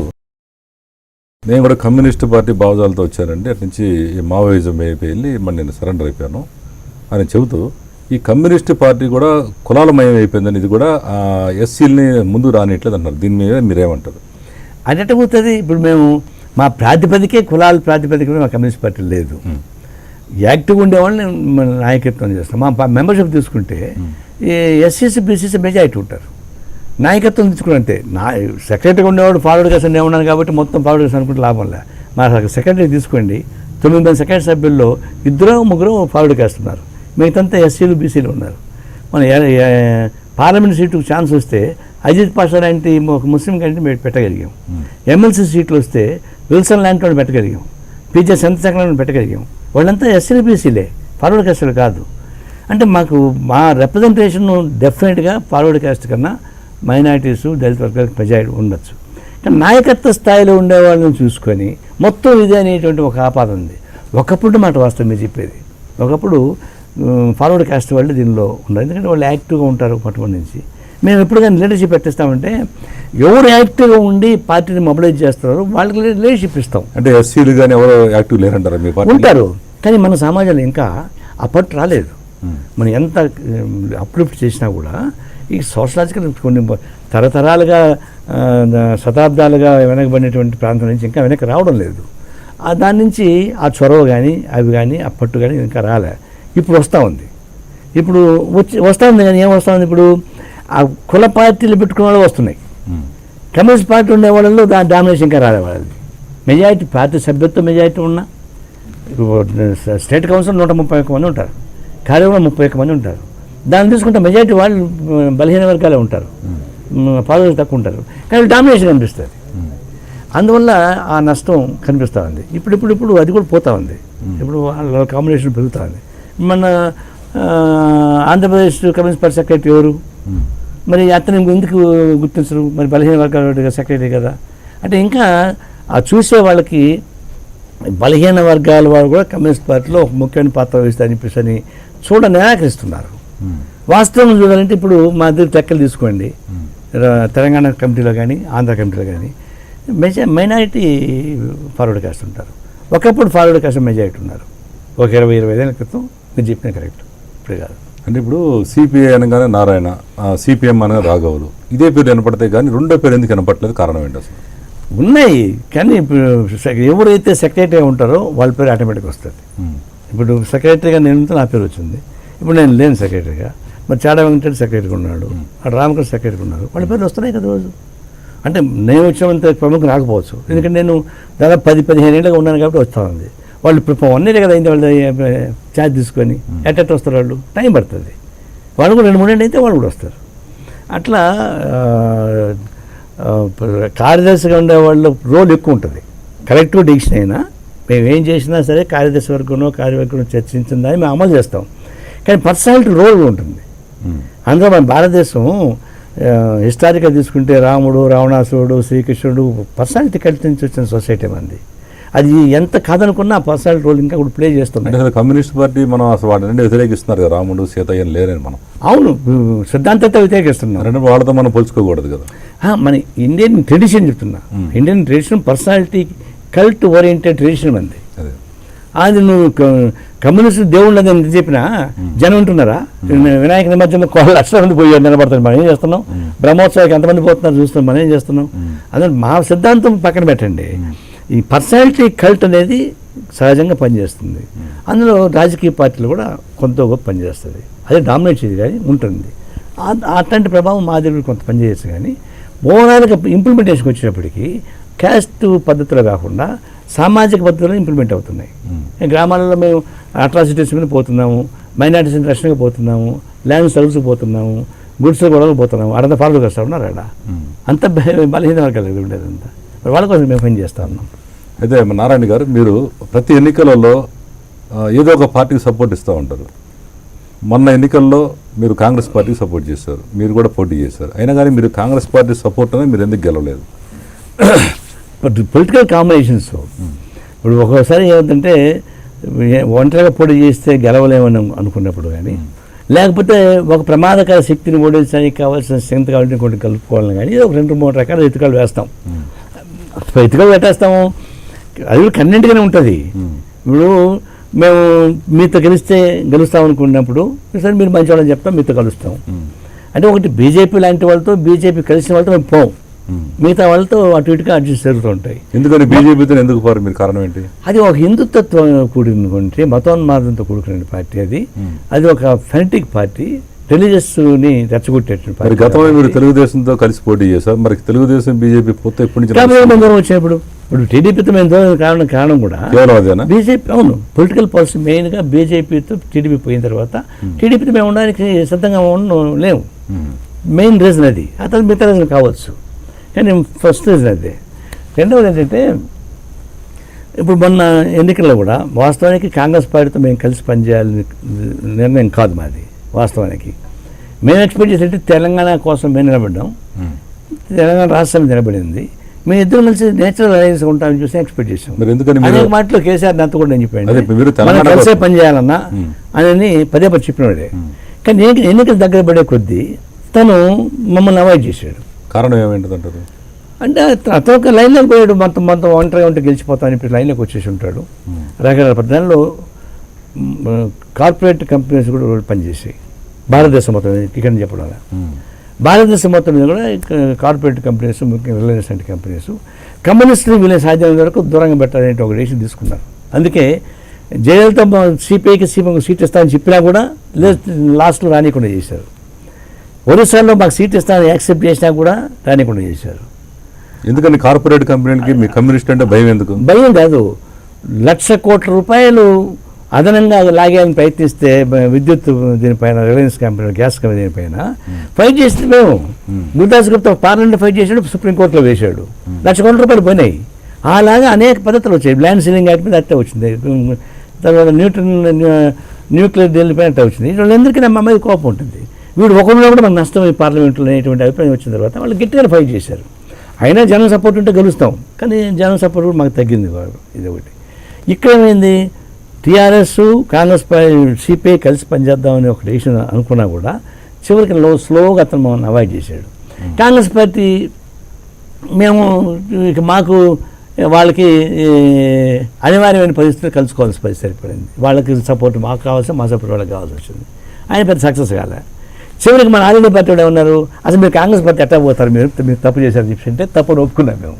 నేను కూడా కమ్యూనిస్ట్ పార్టీ భావజాలతో వచ్చానండి, అటు నుంచి మావోయిజం వైపు వెళ్ళి మరి నేను సరెండర్ అయిపోయాను అని చెబుతూ, ఈ కమ్యూనిస్ట్ పార్టీ కూడా కులాలమయం అయిపోయిందని, ఇది కూడా ఎస్సీలని ముందు రానిట్లేదు అంటారు. దీని మీద మీరేమంటారు? అన్నట్టు పోతుంది. ఇప్పుడు మేము మా ప్రాతిపదికే కులాల ప్రాతిపదిక మా కమ్యూనిస్ట్ పార్టీ లేదు. యాక్టివ్గా ఉండేవాళ్ళని నాయకత్వం చేస్తాం. మా మెంబర్షిప్ తీసుకుంటే ఎస్సీసీ బీసీసీ మెజారిటీ ఉంటారు. నాయకత్వం తీసుకుంటే సెక్రటరీగా ఉండేవాడు ఫార్వర్డ్ క్యాస్ట్ నేను ఉన్నాను కాబట్టి మొత్తం ఫార్వర్డ్ క్యాస్ట్ అనుకుంటే లాభం లే. మా సెక్రటరీ తీసుకోండి, 9 మంది సెక్రటరీ సభ్యుల్లో 2-3 ఫార్వర్డ్ క్యాస్ట్ ఉన్నారు, మిగతా ఎస్సీలు బీసీలు ఉన్నారు. మన పార్లమెంట్ సీటుకు ఛాన్స్ వస్తే అజిత్ పాషా లాంటి ఒక ముస్లిం కంటే పెట్టగలిగాం. ఎమ్మెల్సీ సీట్లు వస్తే విల్సన్ లాంటి వాడు పెట్టగలిగాం, పీజే చంద్రశేఖర్ పెట్టగలిగాం. వాళ్ళంతా ఎస్సీలు బీసీలే, ఫార్వర్డ్ క్యాస్టులు కాదు. అంటే మా రిప్రజెంటేషన్ డెఫినెట్గా ఫార్వర్డ్ క్యాస్ట్ కన్నా మైనారిటీసు దళిత వర్గాలకు మెజారిటీ ఉండొచ్చు. కానీ నాయకత్వ స్థాయిలో ఉండేవాళ్ళని చూసుకొని మొత్తం ఇదే అనేటువంటి ఒక ఆపాదన ఉంది. ఒకప్పుడు మాట వాస్తవం మీరు చెప్పేది, ఒకప్పుడు ఫార్వర్డ్ క్యాస్ట్ వాళ్ళు దీనిలో ఉన్నారు, ఎందుకంటే వాళ్ళు యాక్టివ్గా ఉంటారు మొట్టమొదటి నుంచి. మేము ఎప్పుడు కానీ లీడర్షిప్ పెట్టిస్తామంటే ఎవరు యాక్టివ్గా ఉండి పార్టీని మొబిలైజ్ చేస్తున్నారో వాళ్ళకి లీడర్షిప్ ఇస్తాం. అంటే ఎస్సీలు కానీ ఎవరు యాక్టివ్ లేరంటారు? మీ పార్టీ ఉంటారు, కానీ మన సమాజంలో ఇంకా ఆ పట్టు రాలేదు. మనం ఎంత అప్లిఫ్ట్ చేసినా కూడా ఈ సోషలాజికల్ కొన్ని తరతరాలుగా శతాబ్దాలుగా వెనకబడినటువంటి ప్రాంతం నుంచి ఇంకా వెనక్కి రావడం లేదు. దాని నుంచి ఆ చొరవ కానీ అవి కానీ ఆ పట్టు కానీ ఇంకా రాలే. ఇప్పుడు వస్తూ ఉంది, వస్తూ ఉంది. కానీ ఏం వస్తూ ఉంది? ఇప్పుడు ఆ కుల పార్టీలు పెట్టుకునే వాళ్ళు వస్తున్నాయి. కమ్యూనిస్ట్ పార్టీ ఉండే వాళ్ళలో దాని డామినేషన్ ఇంకా రాలే. వాళ్ళది మెజారిటీ పార్టీ సభ్యత్వం మెజారిటీ ఉన్నా స్టేట్ కౌన్సిల్ 131 మంది ఉంటారు, కార్యవర్గంలో 31 మంది ఉంటారు. దాన్ని తీసుకుంటే మెజారిటీ వాళ్ళు బలహీన వర్గాలే ఉంటారు, ఫాలోవర్స్ తక్కువ ఉంటారు, కానీ డామినేషన్ కనిపిస్తుంది. అందువల్ల ఆ నష్టం కనిపిస్తూ ఉంది. ఇప్పుడు అది కూడా పోతూ ఉంది. ఇప్పుడు వాళ్ళ కాంబినేషన్ పెరుగుతూ ఉంది. మన ఆంధ్రప్రదేశ్ కమ్యూనిస్ట్ పార్టీ సెక్రటరీ ఎవరు, మరి అతను ఎందుకు గుర్తించరు? మరి బలహీన వర్గాల సెక్రటరీ కదా. అంటే ఇంకా ఆ చూసే వాళ్ళకి బలహీన వర్గాల వాళ్ళు కూడా కమ్యూనిస్ట్ పార్టీలో ఒక ముఖ్యమైన పాత్ర వహిస్తారని చెప్పేసి అని నిరాకరిస్తున్నారు. వాస్తవం చూడాలంటే ఇప్పుడు మా దగ్గర లెక్కలు తీసుకోండి, తెలంగాణ కమిటీలో కానీ ఆంధ్ర కమిటీలో కానీ మైనారిటీ ఫార్వర్డ్ కాస్ట్ ఉంటారు. ఒకప్పుడు ఫార్వర్డ్ కాస్ట్ మెజారిటీ ఉన్నారు. ఒక 20-25 ఏళ్ళ క్రితం మీరు చెప్పిన కరెక్ట్, ఇప్పుడు కాదు. అంటే ఇప్పుడు సిపిఐ అనగానే నారాయణ, సిపిఎం అనగా రాఘవులు, ఇదే పేరు వినపడతాయి కానీ రెండో పేరు ఎందుకు వినపడలేదు? కారణం ఏంటి అసలు? ఉన్నాయి, కానీ ఇప్పుడు ఎవరైతే సెక్రటరీ ఉంటారో వాళ్ళ పేరు ఆటోమేటిక్గా వస్తుంది. ఇప్పుడు సెక్రటరీగా నేను నా పేరు వచ్చింది. ఇప్పుడు నేను లేను సెక్రటరీగా, మరి చాడా వెంకటరెడ్డి సెక్రటరీగా ఉన్నాడు, అటు రామకృష్ణ సెక్రటరీగా ఉన్నారు, వాళ్ళ పేర్లు వస్తున్నాయి కదా రోజు. అంటే నేను వచ్చినంత ప్రముఖం రాకపోవచ్చు, ఎందుకంటే నేను దాదాపు 10-15 ఏళ్ళగా ఉన్నాను కాబట్టి వస్తూ ఉంది. వాళ్ళు ఇప్పుడు 1 year కదా అయింది వాళ్ళు ఛార్జ్ తీసుకొని ఎట్ట వస్తారు, వాళ్ళు టైం పడుతుంది. వాళ్ళు కూడా 2-3 ఏళ్ళు అయితే వాళ్ళు కూడా వస్తారు. అట్లా కార్యదర్శిగా ఉండే వాళ్ళ రోల్ ఎక్కువ ఉంటుంది. కలెక్టివ్ డిసిషన్ అయినా మేము ఏం చేసినా సరే కార్యదర్శి వర్గంలో కార్యవర్గంలో చర్చించిందని మేము అమలు చేస్తాం. కానీ పర్సనాలిటీ రోల్ ఉంటుంది. అందులో మన భారతదేశం హిస్టారిక్గా తీసుకుంటే రాముడు, రావణాసురుడు, శ్రీకృష్ణుడు పర్సనాలిటీ కలిసి నుంచి వచ్చిన సొసైటీ మంది. అది ఎంత కాదనుకున్నా ఆ పర్సనాలిటీ రోల్ ఇంకా కూడా ప్లే చేస్తుంది. కమ్యూనిస్ట్ పార్టీ మనం అసలు వాటిని వ్యతిరేకిస్తున్నారు కదా, రాముడు సీతయ్య లేరని మనం. అవును, సిద్ధాంతంతో వ్యతిరేకిస్తున్నాం. వాళ్ళతో మనం పోల్చుకోకూడదు కదా. మన ఇండియన్ ట్రెడిషన్ చెప్తున్నా, Indian tradition personality cult oriented tradition మంది. అది నువ్వు కమ్యూనిస్ట్ దేవుళ్ళు అని ఎంత చెప్పినా జనం ఉంటున్నారా? వినాయక నిమజ్జనంలో 1,00,000 మంది పోయి నిలబడతారు, మనం ఏం చేస్తున్నాం? బ్రహ్మోత్సవానికి ఎంతమంది పోతున్నారు చూస్తున్నాం, మనం ఏం చేస్తున్నాం? అదే మా సిద్ధాంతం పక్కన పెట్టండి. ఈ పర్సనాలిటీ కల్ట్ అనేది సహజంగా పనిచేస్తుంది. అందులో రాజకీయ పార్టీలు కూడా కొంత గొప్ప పనిచేస్తుంది. అదే డామినేట్ చేయదు కానీ ఉంటుంది. అట్లాంటి ప్రభావం మా దగ్గర కొంత పనిచేయచ్చు. కానీ ఓవరాల్గా ఇంప్లిమెంటేషన్కి వచ్చేటప్పటికి క్యాస్ట్ పద్ధతిలో కాకుండా సామాజిక పద్ధతిలో ఇంప్లిమెంట్ అవుతున్నాయి. గ్రామాలలో మేము అట్రాసిటీస్ మీద పోతున్నాము, మైనారిటీస్ రక్షణగా పోతున్నాము, ల్యాండ్ సర్వీస్కి పోతున్నాము, గుడ్స్ గొడవలకు పోతున్నాము. అడంతా ఫాలో చేస్తూ ఉన్నారు. అక్కడ అంత బలహీన వర్గాలు ఉండేదంతా వాళ్ళ కోసం మేము పని చేస్తూ ఉన్నాం. అయితే నారాయణ గారు, మీరు ప్రతి ఎన్నికలలో ఏదో ఒక పార్టీకి సపోర్ట్ ఇస్తూ ఉంటారు. మొన్న ఎన్నికల్లో మీరు కాంగ్రెస్ పార్టీకి సపోర్ట్ చేశారు, మీరు కూడా పోటీ చేశారు. అయినా కానీ మీరు కాంగ్రెస్ పార్టీ సపోర్ట్ అనేది మీరు ఎందుకు గెలవలేదు? పొలిటికల్ కాంబినేషన్స్ ఇప్పుడు ఒక్కోసారి ఏమిటంటే ఒంటరిగా పోటీ చేస్తే గెలవలేమని అనుకున్నప్పుడు కానీ, లేకపోతే ఒక ప్రమాదకర శక్తిని ఓడించడానికి కావాల్సిన స్ట్రెంత్ కాబట్టి ఇంకోటి కలుపుకోవాలని కానీ ఒక 2-3 రకాల ఎత్తుకాలు వేస్తాం. ఎత్తుకాలు పెట్టేస్తాము, అది కూడా కన్వెంట్గానే ఉంటుంది. ఇప్పుడు మేము మీతో గెలుస్తాం అనుకున్నప్పుడు సరే మీరు మంచి వాళ్ళని చెప్తాం, మీతో కలుస్తాం. అంటే ఒకటి బీజేపీ లాంటి వాళ్ళతో, బీజేపీ కలిసిన వాళ్ళతో మేము పోం, మిగతా వాళ్ళతో అటు ఇటుగా అడ్జస్ట్ జరుగుతూ ఉంటాయి. ఎందుకని బీజేపీతో ఎందుకు పోరు మీరు? కారణం ఏంటి? అది ఒక హిందుత్వం కూడినటువంటి మతోన్మాదంతో కూడుకున్న పార్టీ. అది ఒక ఫెనటిక్ పార్టీ, రిలీజియస్ని రెచ్చగొట్టేటువంటి పార్టీ. గతంలో మీరు తెలుగుదేశంతో కలిసి పోటీ చేశారు, మరి తెలుగుదేశం బీజేపీ పోతే ఎప్పటి నుంచి దూరం వచ్చినప్పుడు ఇప్పుడు టీడీపీతో మేము దూరం కారణం కూడా బీజేపీ. అవును, పొలిటికల్ పాలసీ మెయిన్గా బీజేపీతో టీడీపీ పోయిన తర్వాత టీడీపీతో మేము ఉండడానికి సిద్ధంగా లేవు. మెయిన్ రీజన్ అది. అతను మిగతా రీజన్ కావచ్చు, కానీ ఫస్ట్ రీజన్ అదే. రెండవది ఏంటంటే ఇప్పుడు మొన్న ఎన్నికల్లో కూడా వాస్తవానికి కాంగ్రెస్ పార్టీతో మేము కలిసి పనిచేయాలని నిర్ణయం కాదు మాది. వాస్తవానికి మేము ఎక్స్పెక్ట్ చేసేది తెలంగాణ కోసం మేము నిలబడ్డాం, తెలంగాణ రాష్ట్రం నిలబడింది, మేము ఇద్దరు కలిసి నేచురల్ అలయన్స్ ఉంటామని చూసి ఎక్స్పెక్ట్ చేసాం. అనేక మాటలో కేసీఆర్ అంత కూడా నేను చెప్పాను, మనం కలిసే పనిచేయాలన్నా అని పదే చెప్పినవాడే. కానీ ఎన్నికలు దగ్గర పడే కొద్దీ తను మమ్మల్ని అవాయిడ్ చేశాడు. కారణం ఏమేంటంటారు? అంటే అతను ఒక లైన్లోకి పోయాడు, మొత్తం ఒంటరిగా ఉంటే గెలిచిపోతామని చెప్పి లైన్లోకి వచ్చేసి ఉంటాడు. రకరకాల దానిలో కార్పొరేట్ కంపెనీస్ కూడా పనిచేసాయి భారతదేశం మొత్తం. ఇక్కడ చెప్పడం భారతదేశం మొత్తం మీద కూడా కార్పొరేట్ కంపెనీస్, ముఖ్యంగా రిలయన్స్ లాంటి కంపెనీస్ కమ్యూనిస్టులు వీళ్ళని సాధ్యమైన వరకు దూరంగా పెట్టాలనే ఒక డెసిషన్ తీసుకున్నారు. అందుకే జయలలిత సిపిఐకి సీట్ ఇస్తామని చెప్పినా కూడా లాస్ట్లో రానికుండా చేశారు. ఒరిస్సాలో మాకు సీట్ ఇస్తామని యాక్సెప్ట్ చేసినా కూడా రానికుండా చేశారు. ఎందుకని కార్పొరేట్ కంపెనీలకి మీ కమ్యూనిస్ట్ అంటే భయం ఎందుకు? భయం కాదు, 1,00,000 కోట్ల రూపాయలు అదనంగా లాగేయాలని ప్రయత్నిస్తే విద్యుత్ దీనిపైన రిలయన్స్ కంపెనీ గ్యాస్ కంపెనీ దీనిపైన ఫైట్ చేస్తే మేము గురుదాస్ గుప్తా పార్లమెంట్లో ఫైట్ చేశాడు, సుప్రీంకోర్టులో వేశాడు, ₹1,00,00,000 పోయినాయి. అలాగా అనేక పద్ధతులు వచ్చాయి. ల్యాండ్ సీలింగ్ యాక్ట్ మీద అట్టే వచ్చింది, తర్వాత న్యూక్లియర్ డీల్ పైన అట్టే వచ్చింది. వీళ్ళందరికీ మా మీద కోపం ఉంటుంది. వీడు ఒకరిలో కూడా మనకు నష్టం ఈ పార్లమెంట్లో అనేటువంటి అభిప్రాయం వచ్చిన తర్వాత వాళ్ళు గట్టిగా ఫైట్ చేశారు. అయినా జనం సపోర్ట్ ఉంటే గెలుస్తాం, కానీ జనం సపోర్ట్ కూడా మాకు తగ్గింది. ఇది ఒకటి. ఇక్కడ ఏమైంది, టీఆర్ఎస్ కాంగ్రెస్ సిపిఐ కలిసి పనిచేద్దామని ఒక డెసిషన్ అనుకున్నా కూడా చివరికి స్లోగా అతను మమ్మల్ని అవాయిడ్ చేశాడు. కాంగ్రెస్ పార్టీ మేము ఇక మాకు వాళ్ళకి అనివార్యమైన పరిస్థితులు కలుసుకోవాల్సిన పరిస్థితి ఏర్పడింది. వాళ్ళకి సపోర్ట్ మాకు కావాల్సి, మా సపోర్ట్ వాళ్ళకి కావాల్సి వచ్చింది. ఆయన పెద్ద సక్సెస్ కాలే. చివరికి మన ఆల్ ఇండియా పార్టీ కూడా ఉన్నారు, అసలు మీరు కాంగ్రెస్ పార్టీ ఎట్టా పోతారు, మీరు తప్పు చేశారు చెప్పి అంటే తప్పును ఒప్పుకున్నాం మేము.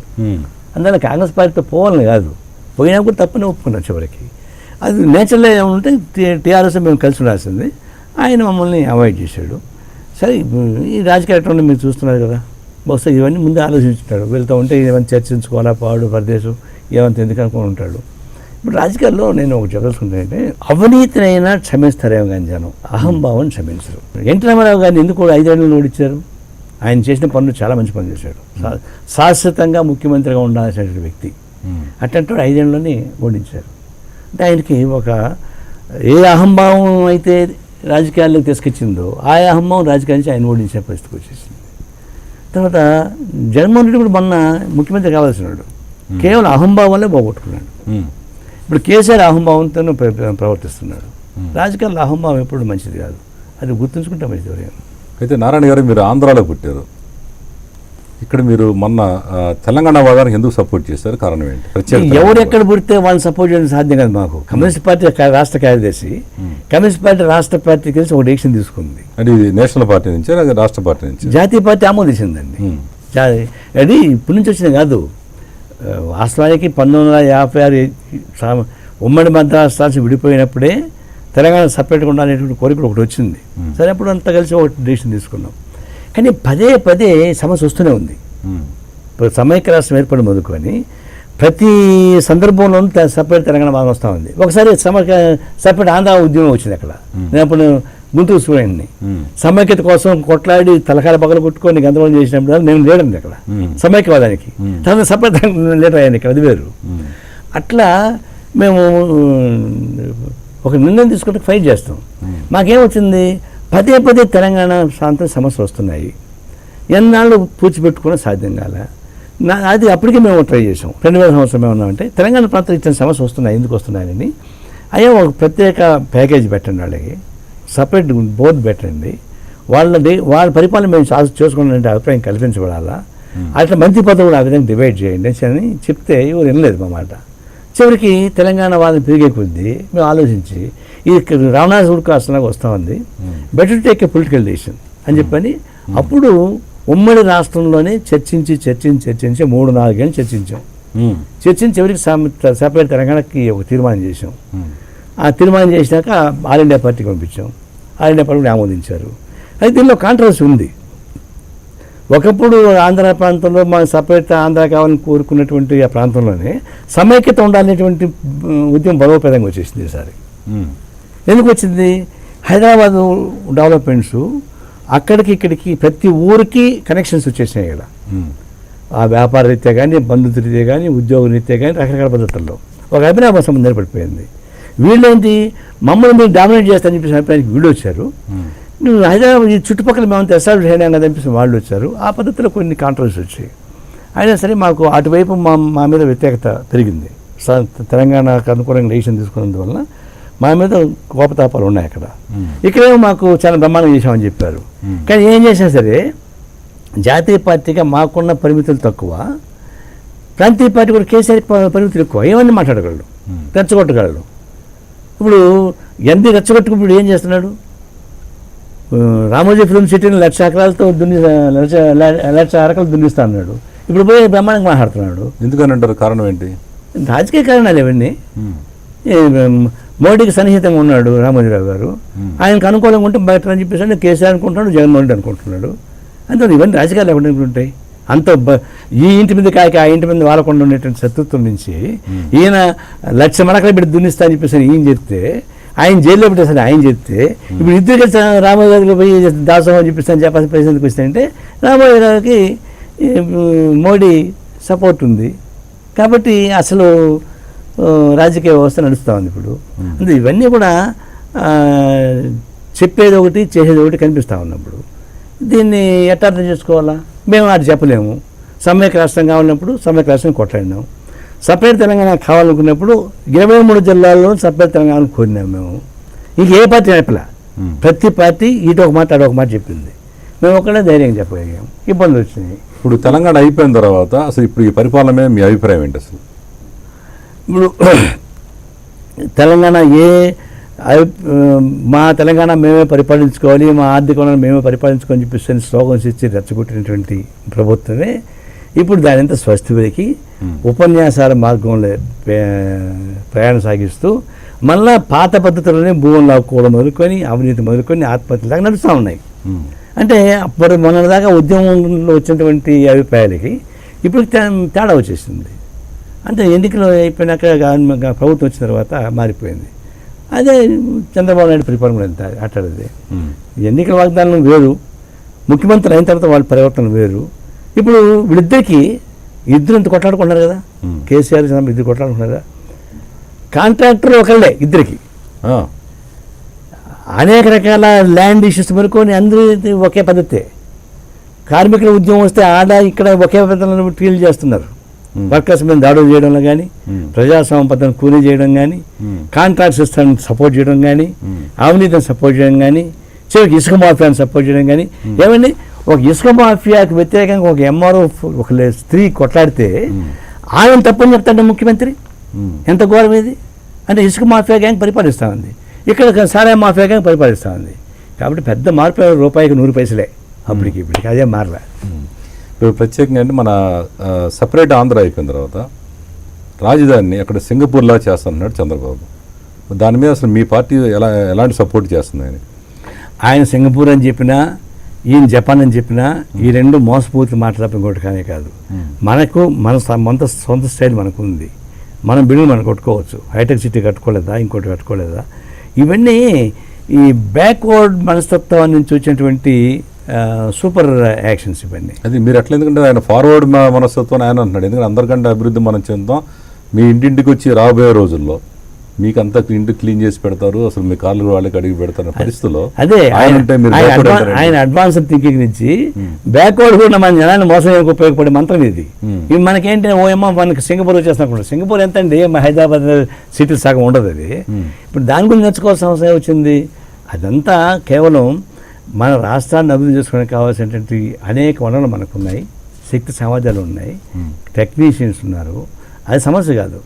అందువల్ల కాంగ్రెస్ పార్టీతో పోవాలని కాదు, పోయినా కూడా తప్పునే ఒప్పుకున్నాం చివరికి. అది నేచురల్గా ఏమంటే టీఆర్ఎస్ మేము కలిసి ఉండాల్సింది, ఆయన మమ్మల్ని అవాయిడ్ చేశాడు. సరే, ఈ రాజకీయ మీరు చూస్తున్నారు కదా, బహుశా ఇవన్నీ ముందే ఆలోచించుంటాడు. వెళ్తూ ఉంటే ఏమైనా చర్చించుకోవాలా, పాడు ప్రదేశం ఏమంత ఎందుకు అనుకుని ఉంటాడు. ఇప్పుడు రాజకీయాల్లో నేను ఒకటి చెప్పాల్సుకుంటే, అవినీతినైనా క్షమిస్తారేమో కానీ జనం అహంభావం క్షమించరు. ఎన్టీ రామారావు గారిని ఎందుకు 5 ఏళ్ళు ఓడించారు? ఆయన చేసిన పనులు చాలా మంచి పని చేశాడు. శాశ్వతంగా ముఖ్యమంత్రిగా ఉండాల్సిన వ్యక్తి అట్లాంటి 5 ఏళ్ళలోనే ఓడించారు. అంటే ఆయనకి ఒక ఏ అహంభావం అయితే రాజకీయాల్లోకి తీసుకొచ్చిందో ఆ అహంభావం రాజకీయాల నుంచి ఆయన ఓడించే పరిస్థితికి వచ్చేసింది. తర్వాత జగన్మోహన్ రెడ్డి కూడా మొన్న ముఖ్యమంత్రి కావాల్సినాడు, కేవలం అహంభావంలో పోగొట్టుకున్నాడు. ఇప్పుడు కేసీఆర్ అహంభావంతో ప్రవర్తిస్తున్నాడు. రాజకీయాల్లో అహంభావం ఎప్పుడు మంచిది కాదు, అది గుర్తుంచుకుంటే మంచిది. ఎవరైనా అయితే నారాయణ గారు, మీరు ఆంధ్రాలో పుట్టారు, ఇక్కడ మీరు మొన్న తెలంగాణ వాదానికి ఎందుకు సపోర్ట్ చేశారు? కారణం ఏంటి? ఎవరు ఎక్కడ పుడితే వాళ్ళని సపోర్ట్ చేయడం సాధ్యం కాదు. మాకు కమ్యూనిస్ట్ పార్టీ రాష్ట్ర కార్యదర్శి, కమ్యూనిస్ట్ పార్టీ రాష్ట్ర పార్టీ కలిసి ఒక డెసిషన్ తీసుకుంది. అది నేషనల్ పార్టీ నుంచి, రాష్ట్ర పార్టీ నుంచి? జాతీయ పార్టీ ఆమోదించిందండి. అది ఇప్పటి నుంచి వచ్చింది కాదు. వాస్తవానికి 1956 ఉమ్మడి మద్రాసు విడిపోయినప్పుడే తెలంగాణ సపరేట్గా ఉండాలనేటువంటి కోరిక ఒకటి వచ్చింది. సరే, అప్పుడు అంతా కలిసి ఒక డెసిషన్ తీసుకున్నాం. కానీ పదే పదే సమస్య వస్తూనే ఉంది. ఇప్పుడు సమైక్య రాష్ట్రం ఏర్పడి మొదలుకొని ప్రతి సందర్భంలోనూ సపరేట్ తెలంగాణ బాగా వస్తూ ఉంది. ఒకసారి సపరేట్ ఆంధ్ర ఉద్యమం వచ్చింది అక్కడ. నేను అప్పుడు గుంటూరు స్టూడెంట్ని. సమైక్యత కోసం కొట్లాడి తలకాయ పగలు కొట్టుకొని గందరగోళం చేసినప్పుడు నేను లేడండి అక్కడ సమైక్యవాదానికి. తర్వాత సపరేట్ లీడర్ అయ్యాను ఇక్కడ, అది వేరు. అట్లా మేము ఒక నిర్ణయం తీసుకుంటే ఫైట్ చేస్తాం. మాకేమొచ్చింది, పదే పదే తెలంగాణ ప్రాంతం సమస్యలు వస్తున్నాయి. ఎన్నాళ్ళు పూడ్చిపెట్టుకునే సాధ్యం కాలే. అది అప్పటికే మేము ట్రై చేసాం. 2000 సంవత్సరం ఏమన్నామంటే తెలంగాణ ప్రాంతం ఇచ్చిన సమస్య వస్తున్నాయి, ఎందుకు వస్తున్నాయని. అయ్యా, ఒక ప్రత్యేక ప్యాకేజ్ పెట్టండి, వాళ్ళకి సపరేట్ బోర్డు పెట్టండి, వాళ్ళ పరిపాలన మేము చేసుకునే అభిప్రాయం కల్పించబడాలా, అట్లా మంత్రి పదవి కూడా ఆ విధంగా డివైడ్ చేయండి అని చెప్తే ఎవరు వినలేదు మా మాట. చివరికి తెలంగాణ వాళ్ళని పెరిగే కొద్దీ మేము ఆలోచించి ఇది రావణాసు ఉడకాసనగా వస్తూ ఉంది, better take a political decision అని చెప్పని అప్పుడు ఉమ్మడి రాష్ట్రంలోనే చర్చించి 3-4 ఏళ్ళు చర్చించాం. చర్చించి చివరికి సపరేట్ తెలంగాణకి ఒక తీర్మానం చేసాం. ఆ తీర్మానం చేసినాక ఆల్ ఇండియా పార్టీకి పంపించాం. ఆల్ ఇండియా పార్టీ ఆమోదించారు. అయితే దీనిలో కాంట్రవర్సీ ఉంది. ఒకప్పుడు ఆంధ్ర ప్రాంతంలో మన సపరేట్ ఆంధ్ర కావాలని కోరుకున్నటువంటి ఆ ప్రాంతంలోనే సమైక్యత ఉండాలనేటువంటి ఉద్యమం బలోపేతంగా వచ్చేసింది ఈసారి. ఎందుకు వచ్చింది? హైదరాబాదు డెవలప్మెంట్స్ అక్కడికి ఇక్కడికి ప్రతి ఊరికి కనెక్షన్స్ వచ్చేసినాయి కదా. ఆ వ్యాపార రీత్యా కానీ, బంధుత్వ రీత్యా కానీ, ఉద్యోగ రీత్యా కానీ, రకరకాల పద్ధతుల్లో ఒక అభినవ సంబంధం ఏర్పడిపోయింది. వీళ్ళేంటి, మమ్మల్ని మీరు డామినేట్ చేస్తారని చెప్పేసి అభిప్రాయానికి వీళ్ళు వచ్చారు. నువ్వు హైదరాబాద్ ఈ చుట్టుపక్కల మేమంతా ఎస్టాబ్లిష్ అయినా కదా అనిపిస్తే వాళ్ళు వచ్చారు. ఆ పద్ధతిలో కొన్ని కాంట్రవర్సీ వచ్చాయి. అయినా సరే మాకు అటువైపు మా మీద వ్యతిరేకత పెరిగింది. తెలంగాణకు అనుకూలంగా డెసిషన్ తీసుకున్నందువల్ల మా మీద కోపతాపాలు ఉన్నాయి అక్కడ. ఇక్కడేమో మాకు చాలా బ్రహ్మాండంగా చేసామని చెప్పారు. కానీ ఏం చేసినా సరే జాతీయ పార్టీగా మాకున్న పరిమితులు తక్కువ, ప్రాంతీయ పార్టీ కూడా కేసీఆర్ పరిమితులు ఎక్కువ. ఏమన్నీ మాట్లాడగలడు, రెచ్చగొట్టగలడు. ఇప్పుడు ఎంపీ రెచ్చగొట్టుకుప్పుడు ఏం చేస్తున్నాడు? రామోజీ ఫిల్మ్ సిటీని 1,00,000 ఎకరాలతో 1,00,000 అరకలు దున్నిస్తా అన్నాడు. ఇప్పుడు పోయి బ్రహ్మాండంగా మాట్లాడుతున్నాడు. ఎందుకని అంటారు? కారణం ఏంటి? రాజకీయ కారణాలు ఇవన్నీ. మోడీకి సన్నిహితంగా ఉన్నాడు రామోజీరావు గారు, ఆయనకు అనుకూలంగా ఉంటే బయట అని చెప్పేసి కేసీఆర్ అనుకుంటున్నాడు, జగన్మోహన్ రెడ్డి అనుకుంటున్నాడు. అంటే ఇవన్నీ రాజకీయాలు ఎవరికి ఉంటాయి? అంత ఈ ఇంటి మీద కాయక ఆ ఇంటి మీద వాడకుండా ఉండేటువంటి శత్రుత్వం నుంచి ఈయన 1,00,000 మడకలు పెట్టి దున్నిస్తా అని చెప్పేసి ఈయన చెప్తే, ఆయన జైల్లో పెట్టేసరి ఆయన చెప్తే, ఇప్పుడు ఇద్దరు కలిసి రామోజీ గారికి పోయి దాసం అని చెప్పేసి చెప్పాల్సిన పరిస్థితికి వస్తాయంటే రామోజీ గారికి మోడీ సపోర్ట్ ఉంది కాబట్టి అసలు రాజకీయ వ్యవస్థ నడుస్తూ ఉంది ఇప్పుడు. అంటే ఇవన్నీ కూడా చెప్పేది ఒకటి చేసేది ఒకటి కనిపిస్తూ ఉన్నప్పుడు దీన్ని ఎట్లా అర్థం చేసుకోవాలా? మేము అది చెప్పలేము. సమైక్య రాష్ట్రం కావాలన్నప్పుడు సమైక్య రాష్ట్రం కొట్లాడినాం. సపరేట్ తెలంగాణ కావాలనుకున్నప్పుడు 23 జిల్లాల్లో సపరేట్ తెలంగాణ కోరినాం మేము. ఇంక ఏ పార్టీ చెప్పలే, ప్రతి పార్టీ ఇటు ఒక మాట అటు ఒక మాట చెప్పింది. మేము ఒక్కడే ధైర్యంగా చెప్పగలిగాం. ఇబ్బందులు వచ్చినాయి. ఇప్పుడు తెలంగాణ అయిపోయిన తర్వాత అసలు ఇప్పుడు ఈ పరిపాలన మీద మీ అభిప్రాయం ఏంటి అసలు? ఇప్పుడు తెలంగాణ మా తెలంగాణ మేమే పరిపాలించుకోవాలి, మా ఆర్థిక వనరులు మేమే పరిపాలించుకొని చెప్పేసి స్లోగన్స్ ఇచ్చి రెచ్చగొట్టినటువంటి ప్రభుత్వమే ఇప్పుడు దానింత స్వస్తికి ఉపన్యాసాల మార్గంలో ప్రయాణం సాగిస్తూ మళ్ళా పాత పద్ధతుల్లోనే భూములు లాక్కోవడం మొదలుకొని అవినీతి మొదలుకొని ఆత్మహత్యలాగా నడుస్తూ ఉన్నాయి. అంటే అప్పుడు మొన్నదాకా ఉద్యమంలో వచ్చినటువంటి అభిప్రాయాలకి ఇప్పుడు తేడా వచ్చేసింది. అంటే ఎన్నికలు అయిపోయినాక ప్రభుత్వం వచ్చిన తర్వాత మారిపోయింది. అదే చంద్రబాబు నాయుడు పరిపాలన కూడా ఎంత అట్టాడది. ఎన్నికల వాగ్దానం వేరు, ముఖ్యమంత్రి అయిన తర్వాత వాళ్ళ పరివర్తన వేరు. ఇప్పుడు వీళ్ళిద్దరికి ఇద్దరు ఇంత కొట్లాడుకుంటున్నారు కదా, కేసీఆర్ చంద్రబాబు ఇద్దరు కొట్లాడుకుంటున్నారు కదా. కాంట్రాక్టర్ ఒకళ్ళే ఇద్దరికి, అనేక రకాల ల్యాండ్ ఇష్యూస్ వరకొని అందరూ ఒకే పద్ధతే. కార్మికుల ఉద్యమం వస్తే ఆడ ఇక్కడ ఒకే పద్ధతిలో ట్రీల్ చేస్తున్నారు. వర్కర్స్ మీద దాడులు చేయడంలో కానీ, ప్రజాస్వామ్య పద్ధతిని కూలీ చేయడం కానీ, కాంట్రాక్ట్ సిస్టమ్ సపోర్ట్ చేయడం కానీ, అవినీతిని సపోర్ట్ చేయడం కానీ, చివరికి ఇసుక మాఫియాని సపోర్ట్ చేయడం కానీ. ఏమండి, ఒక ఇసుక మాఫియాకి వ్యతిరేకంగా ఒక ఎంఆర్ఓ ఒక స్త్రీ కొట్లాడితే ఆయన తప్పని చెప్తాడు ముఖ్యమంత్రి. ఎంత ఘోరం ఇది! అంటే ఇసుక మాఫియా గ్యాంగ్ పరిపాలిస్తూ ఉంది, ఇక్కడ సారా మాఫియా గ్యాంగ్ పరిపాలిస్తూ ఉంది. కాబట్టి పెద్ద మార్పు రూపాయికి 100 పైసలే అప్పటికి ఇప్పటికి, అదే మారలే. ఇప్పుడు ప్రత్యేకంగా అంటే మన సపరేట్ ఆంధ్ర అయిపోయిన తర్వాత రాజధానిని అక్కడ సింగపూర్లా చేస్తున్నాడు చంద్రబాబు. దాని మీద అసలు మీ పార్టీ ఎలాంటి సపోర్ట్ చేస్తుంది? ఆయన సింగపూర్ అని చెప్పినా, ఈయన జపాన్ అని చెప్పినా ఈ రెండు మోసపూర్తి మాట్లాడటం ఇంకోటి కానీ కాదు. మనకు మన సొంత స్టైల్ మనకు ఉంది. మనం బిల్డింగ్ మనం కట్టుకోవచ్చు. హైటెక్ సిటీ కట్టుకోలేదా, ఇంకోటి కట్టుకోలేదా? ఇవన్నీ ఈ బ్యాక్వర్డ్ మనస్తత్వం నుంచి వచ్చినటువంటి సూపర్ యాక్షన్స్ ఇవన్నీ. అది మీరు ఎట్లా, ఎందుకంటే ఆయన ఫార్వర్డ్ మనస్తత్వం ఆయన అంటున్నాడు. ఎందుకంటే అందరికంటే అభివృద్ధి మనం చెందాం, మీ ఇంటింటికి వచ్చి రాబోయే రోజుల్లో మీకు అంతా ఇంటికి క్లీన్ చేసి పెడతారు, అసలు మీ కార్లు వాళ్ళకి అడిగి పెడతారు పరిస్థితిలో. అదే ఆయన అడ్వాన్స్ థింకింగ్ నుంచి బ్యాక్వర్డ్ కూడా మన జనాన్ని మోసం చేయడానికి ఉపయోగపడే మంత్రం ఇది. ఇవి మనకేంటి ఓఎమ్మ మనకి సింగపూర్ వచ్చేస్తున్నప్పుడు, సింగపూర్ ఎంత అండి, హైదరాబాద్ సిటీ సగం ఉండదు అది. ఇప్పుడు దాని గురించి నేర్చుకోవాల్సిన అవసరం వచ్చింది. అదంతా కేవలం మన రాష్ట్రాన్ని అభివృద్ధి చేసుకోవడానికి కావాల్సినటువంటి అనేక వనరులు మనకు ఉన్నాయి, శక్తి సమాజాలు ఉన్నాయి, టెక్నీషియన్స్ ఉన్నారు. అది సమస్య కాదు.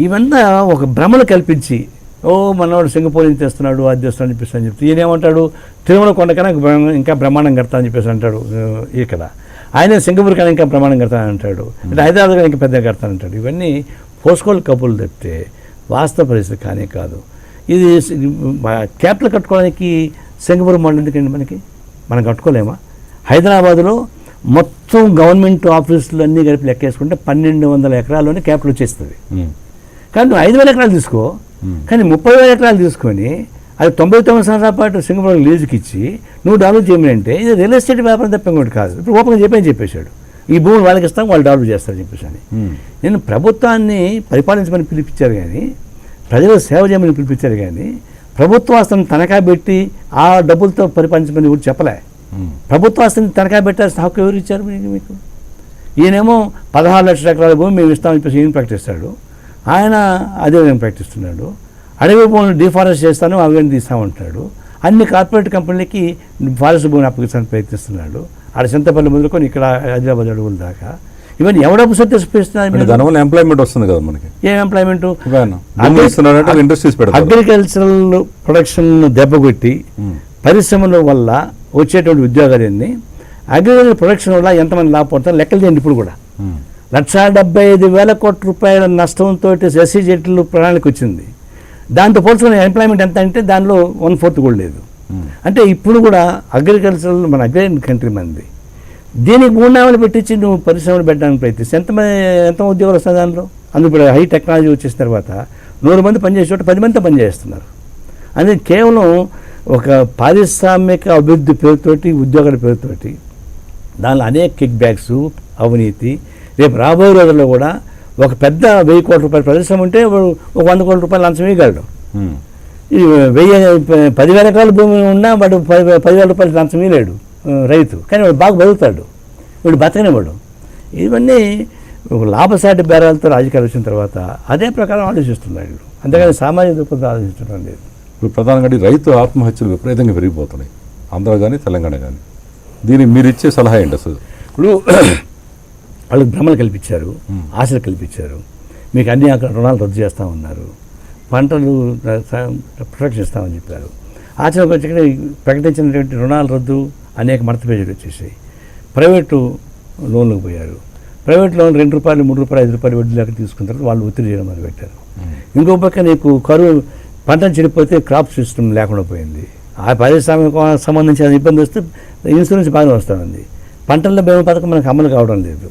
ఇవంతా ఒక భ్రమలు కల్పించి మనవాడు సింగపూర్ నుంచి తెస్తున్నాడు, అది తెస్తున్నాడు చెప్పేసి అని చెప్తే ఈయన ఏమంటాడు, తిరుమల కొండ కన్నా ఇంకా బ్రహ్మాండం కడతా అని చెప్పేసి అంటాడు. ఇక్కడ ఆయన సింగపూర్ కన్నా ఇంకా బ్రహ్మాండం కడతానని అంటాడు, అంటే హైదరాబాద్ కన్నా ఇంకా పెద్దగా కడతానంటాడు. ఇవన్నీ పోస్కోల్ కబుర్లు తప్పితే వాస్తవ పరిస్థితి కానీ కాదు. ఇది క్యాపిటల్ కట్టుకోవడానికి సింగపూర్ మోడల్ ఎందుకండి మనం కట్టుకోలేమా? హైదరాబాద్లో మొత్తం గవర్నమెంట్ ఆఫీసులు అన్నీ కలిపి లెక్కేసుకుంటే 1,200 ఎకరాల్లోనే క్యాపిటల్ వచ్చేస్తుంది. కానీ నువ్వు 5,000 ఎకరాలు తీసుకో, కానీ 30,000 ఎకరాలు తీసుకొని అది 99 సంవత్సరాల పాటు సింగపూర్ లీజుకి ఇచ్చి నువ్వు డెవలప్ చేయమంటే ఇది రియల్ ఎస్టేట్ వ్యాపారం తప్ప ఇంకోటి కాదు. ఇప్పుడు ఓపెన్గా చెప్పేశాడు, ఈ భూములు వాళ్ళకి ఇస్తాం, వాళ్ళు డెవలప్ చేస్తారని చెప్పేసి అని. నేను ప్రభుత్వాన్ని పరిపాలించమని పిలిపించారు కానీ, ప్రజలు సేవ చేయమని పిలిపించారు కానీ, ప్రభుత్వ ఆస్తులను తనఖా పెట్టి ఆ డబ్బులతో పరిపాలించమని ఎవరు చెప్పలే. ప్రభుత్వ ఆస్తుని తనఖా పెట్టాల్సిన హక్కు ఎవరు ఇచ్చారు మీకు? ఈయనేమో 16 లక్షల ఎకరాల భూమి మేము ఇస్తామని చెప్పేసి ఈయన ప్రకటిస్తాడు, ఆయన అదే విధంగా ప్రకటిస్తున్నాడు. అడవి భూములు డిఫారెస్ట్ చేస్తాను అవి తీస్తామంటాడు. అన్ని కార్పొరేట్ కంపెనీలకి ఫారెస్ట్ భూమిని అప్పగించడానికి ప్రయత్నిస్తున్నాడు. ఆడ చింతపల్లి మొదలుకొని ఇక్కడ హైదరాబాద్ అడుగుల దాకా. ఇవన్నీ ఎవడప్పు సత్యపిస్తున్నారు? దానివల్ల ఎంప్లాయ్మెంట్ వస్తుంది కదా మనకి. ఏం ఎంప్లాయ్మెంట్? ఇండస్ట్రీస్ అగ్రికల్చరల్ ప్రొడక్షన్ దెబ్బకొట్టి పరిశ్రమల వల్ల వచ్చేటువంటి ఉద్యోగాలన్నీ అగ్రికల్చర్ ప్రొడక్షన్ వల్ల ఎంతమంది లాభపడతారు లెక్కలు చేయండి. ఇప్పుడు కూడా 1,75,000 కోట్ల రూపాయల నష్టంతో ఎస్సీ జెట్లు ప్రణాళిక వచ్చింది. దాంతో పోల్చుకునే ఎంప్లాయ్మెంట్ ఎంత అంటే దానిలో 1/4 కూడా లేదు. అంటే ఇప్పుడు కూడా అగ్రికల్చరల్ మన అగ్రైన్ కంట్రీ మంది దీనికి మూడు పెట్టించి నువ్వు పరిశ్రమలు పెట్టడానికి ప్రయత్నిస్తే ఎంత ఉద్యోగాలు వస్తుంది దాంట్లో. అందుకు ఇప్పుడు హై టెక్నాలజీ వచ్చేసిన తర్వాత 100 మంది పనిచేసే చోట 10 మందితో పనిచేస్తున్నారు. అందుకే కేవలం ఒక పారిశ్రామిక అభివృద్ధి పేరుతోటి, ఉద్యోగాల పేరుతోటి దానిలో అనేక కిక్ బ్యాక్స్, అవినీతి. రేపు రాబోయే రోజుల్లో కూడా ఒక పెద్ద 1000 కోట్ల రూపాయల పరిశ్రమ ఉంటే ఒక 100 కోట్ల రూపాయలు లంచం ఇవ్వగలడు. ఈ 10,000 ఎకరాల భూమి ఉన్నా వాడు 10,000 రూపాయలు లంచం ఇవ్వలేడు రైతు, కానీ వాడు బాగా బతుకుతాడు, వీడు బతకనివాడు. ఇవన్నీ ఒక లాభసాటి బేరాలతో రాజకీయాలు వచ్చిన తర్వాత అదే ప్రకారం ఆలోచిస్తున్నాడు. అంతేగాని సామాజిక దృక్పథం ఆలోచించడం లేదు. ఇప్పుడు ప్రధానంగా ఈ రైతు ఆత్మహత్యలు విపరీతంగా పెరిగిపోతున్నాయి, ఆంధ్ర కానీ తెలంగాణ కానీ. దీనికి మీరు ఇచ్చే సలహా ఏంటి అసలు? ఇప్పుడు వాళ్ళకి భ్రమలు కల్పించారు, ఆశలు కల్పించారు. మీకు అన్ని రుణాలు రద్దు చేస్తూ ఉన్నారు, పంటలు ప్రొటెక్షన్ ఇస్తామని చెప్పారు. ఆచరణకు వచ్చి ప్రకటించినటువంటి రుణాల రద్దు అనేక మడత పేజీలు వచ్చేసాయి. ప్రైవేటు లోన్లకు పోయారు. ప్రైవేట్ లోన్ 2 రూపాయలు, 3 రూపాయలు, 5 రూపాయలు వడ్డీ లేక తీసుకున్న తర్వాత వాళ్ళు ఒత్తిడి చేయడం మొదలుపెట్టారు. ఇంకో పక్క నీకు కరువు పంటను చెడిపోతే క్రాప్ సిస్టమ్ లేకుండా పోయింది. ఆ పారిశ్రామిక సంబంధించిన ఇబ్బంది వస్తే ఇన్సూరెన్స్ బాగానే వస్తూ ఉంది. పంటల్లో బీమా పథకం మనకు అమలు కావడం లేదు.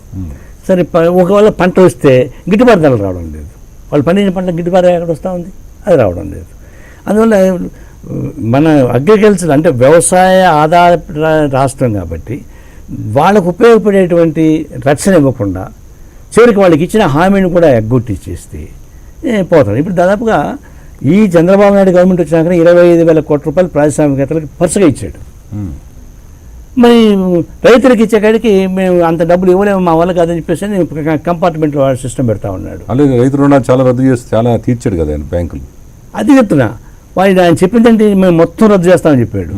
సరే, ఒకవేళ పంట వస్తే గిట్టుబాటు ధరలు రావడం లేదు. వాళ్ళు పండించిన పంట గిట్టుబాటు ఎక్కడ వస్తూ ఉంది, అది రావడం లేదు. అందువల్ల మన అగ్రికల్చర్ అంటే వ్యవసాయ ఆధార రాష్ట్రం కాబట్టి వాళ్ళకు ఉపయోగపడేటువంటి రక్షణ ఇవ్వకుండా చివరికి వాళ్ళకి ఇచ్చిన హామీని కూడా ఎగ్గొట్టిచ్చేస్తే పోతారు. ఇప్పుడు దాదాపుగా ఈ చంద్రబాబు నాయుడు గవర్నమెంట్ వచ్చినాక 25,000 కోట్ల రూపాయలు పారిశ్రామికవేత్తలకు పరుసగా ఇచ్చాడు. మరి రైతులకు ఇచ్చే కాడికి మేము అంత డబ్బులు ఇవ్వలేము, మా వల్ల కాదని చెప్పేసి కంపార్ట్మెంట్లో సిస్టమ్ పెడతా ఉన్నాడు. అలాగే రైతు రుణాలు చాలా రద్దు చేసి చాలా తీర్చాడు కదా ఆయన బ్యాంకులు. అది చెప్తున్నా, ఆయన చెప్పిందంటే మేము మొత్తం రద్దు చేస్తామని చెప్పాడు.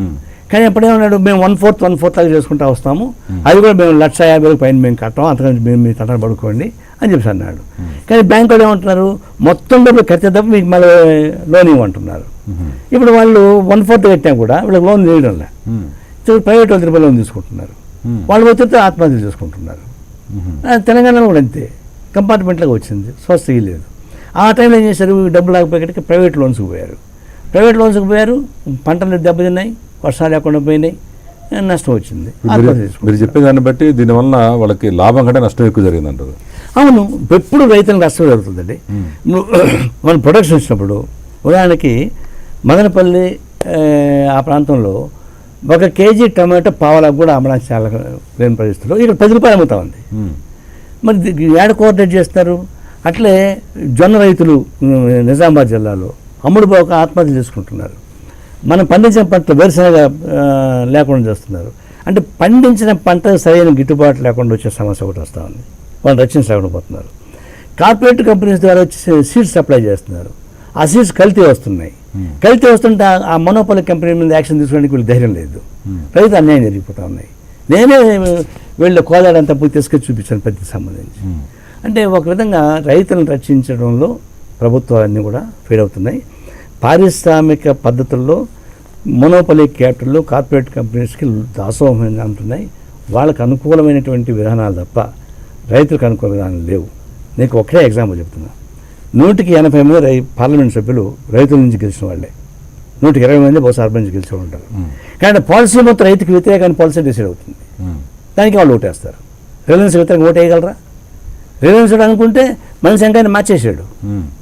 కానీ ఎప్పుడేమన్నాడు, మేము 1/4 లాగా చేసుకుంటా వస్తాము, అది కూడా మేము 1,50,000 పైన మేము కట్టాం, అంతకంటే మేము మీ తండ్రి పడుకోండి అని చెప్పి అన్నాడు. కానీ బ్యాంకు వాళ్ళు ఏమంటున్నారు, మొత్తం డబ్బులు కట్టే తప్ప మీకు మళ్ళీ లోన్ ఇవ్వమంటున్నారు. ఇప్పుడు వాళ్ళు 1/4 కట్టినా కూడా వీళ్ళకి లోన్ చేయడం లే, ప్రైవేట్ వాళ్ళ రూపాయలు లోన్ తీసుకుంటున్నారు. వాళ్ళు వచ్చి ఆత్మహత్యలు చేసుకుంటున్నారు. తెలంగాణలో కూడా అంతే, కంపార్ట్మెంట్లోకి వచ్చింది, స్వస్థ లేదు. ఆ టైంలో ఏం చేశారు, డబ్బులు లేకపోయేటికి ప్రైవేట్ లోన్స్కి పోయారు. పంటలు దెబ్బతిన్నాయి, వర్షాలు లేకుండా పోయినాయి, నష్టం వచ్చింది. మీరు చెప్పే దాన్ని బట్టి దీనివల్ల వాళ్ళకి లాభం కంటే నష్టం ఎక్కువ జరిగిందంటారు. అవును, ఎప్పుడు రైతులకు నష్టం జరుగుతుందండి. మనం ప్రొడక్షన్ ఇచ్చినప్పుడు ఉదాహరణకి మదనపల్లి ఆ ప్రాంతంలో 1 కేజీ టమాటో పావలకు కూడా అమ్మడానికి చాలా లేని పరిస్థితుల్లో ఇక్కడ 10 రూపాయలు అమ్ముతా ఉంది. మరి ఏడ కోఆర్డినేట్ చేస్తారు? అట్లే జొన్న రైతులు నిజామాబాద్ జిల్లాలో అమ్ముడు పోక ఆత్మహత్య చేసుకుంటున్నారు. మనం పండించిన పంట వేరుశనగ లేకుండా చేస్తున్నారు. అంటే పండించిన పంట సరైన గిట్టుబాటు లేకుండా వచ్చే సమస్య ఒకటి వస్తూ ఉంది. వాళ్ళు రక్షించలేకుండా పోతున్నారు. కార్పొరేట్ కంపెనీస్ ద్వారా వచ్చి సీడ్స్ సప్లై చేస్తున్నారు. ఆ సీడ్స్ కల్తీ వస్తున్నాయి. కల్తీ వస్తుంటే ఆ మొనోపలి కంపెనీ మీద యాక్షన్ తీసుకోవడానికి వీళ్ళు ధైర్యం లేదు. రైతు అన్యాయం జరిగిపోతూ ఉన్నాయి. నేనే వీళ్ళు కోదాడంతా పోయి తీసుకొచ్చి చూపించాను ప్రతి సంబంధించి. అంటే ఒక విధంగా రైతులను రక్షించడంలో ప్రభుత్వాలన్నీ కూడా ఫెయిల్ అవుతున్నాయి. పారిశ్రామిక పద్ధతుల్లో మొనోపలి క్యాపిటల్లో కార్పొరేట్ కంపెనీస్కి దాసోహంగా ఉంటున్నాయి. వాళ్ళకు అనుకూలమైనటువంటి విధానాలు తప్ప రైతులకు అనుకూల విధానాలు లేవు. నీకు ఒకే ఎగ్జాంపుల్ చెప్తున్నా. 180 మంది పార్లమెంట్ సభ్యులు రైతుల నుంచి గెలిచిన వాళ్ళే. 120 మంది బహుశా అర్బన్ నుంచి గెలిచి ఉంటారు. కానీ పాలసీ మొత్తం రైతుకి వ్యతిరేకంగా పాలసీ డిసైడ్ అవుతుంది. దానికి వాళ్ళు ఓటేస్తారు. రిలయన్స్ వ్యతిరేకంగా ఓటు వేయగలరా? రిలయన్స్ అనుకుంటే మనిషి శంకాన్ని మార్చేసాడు,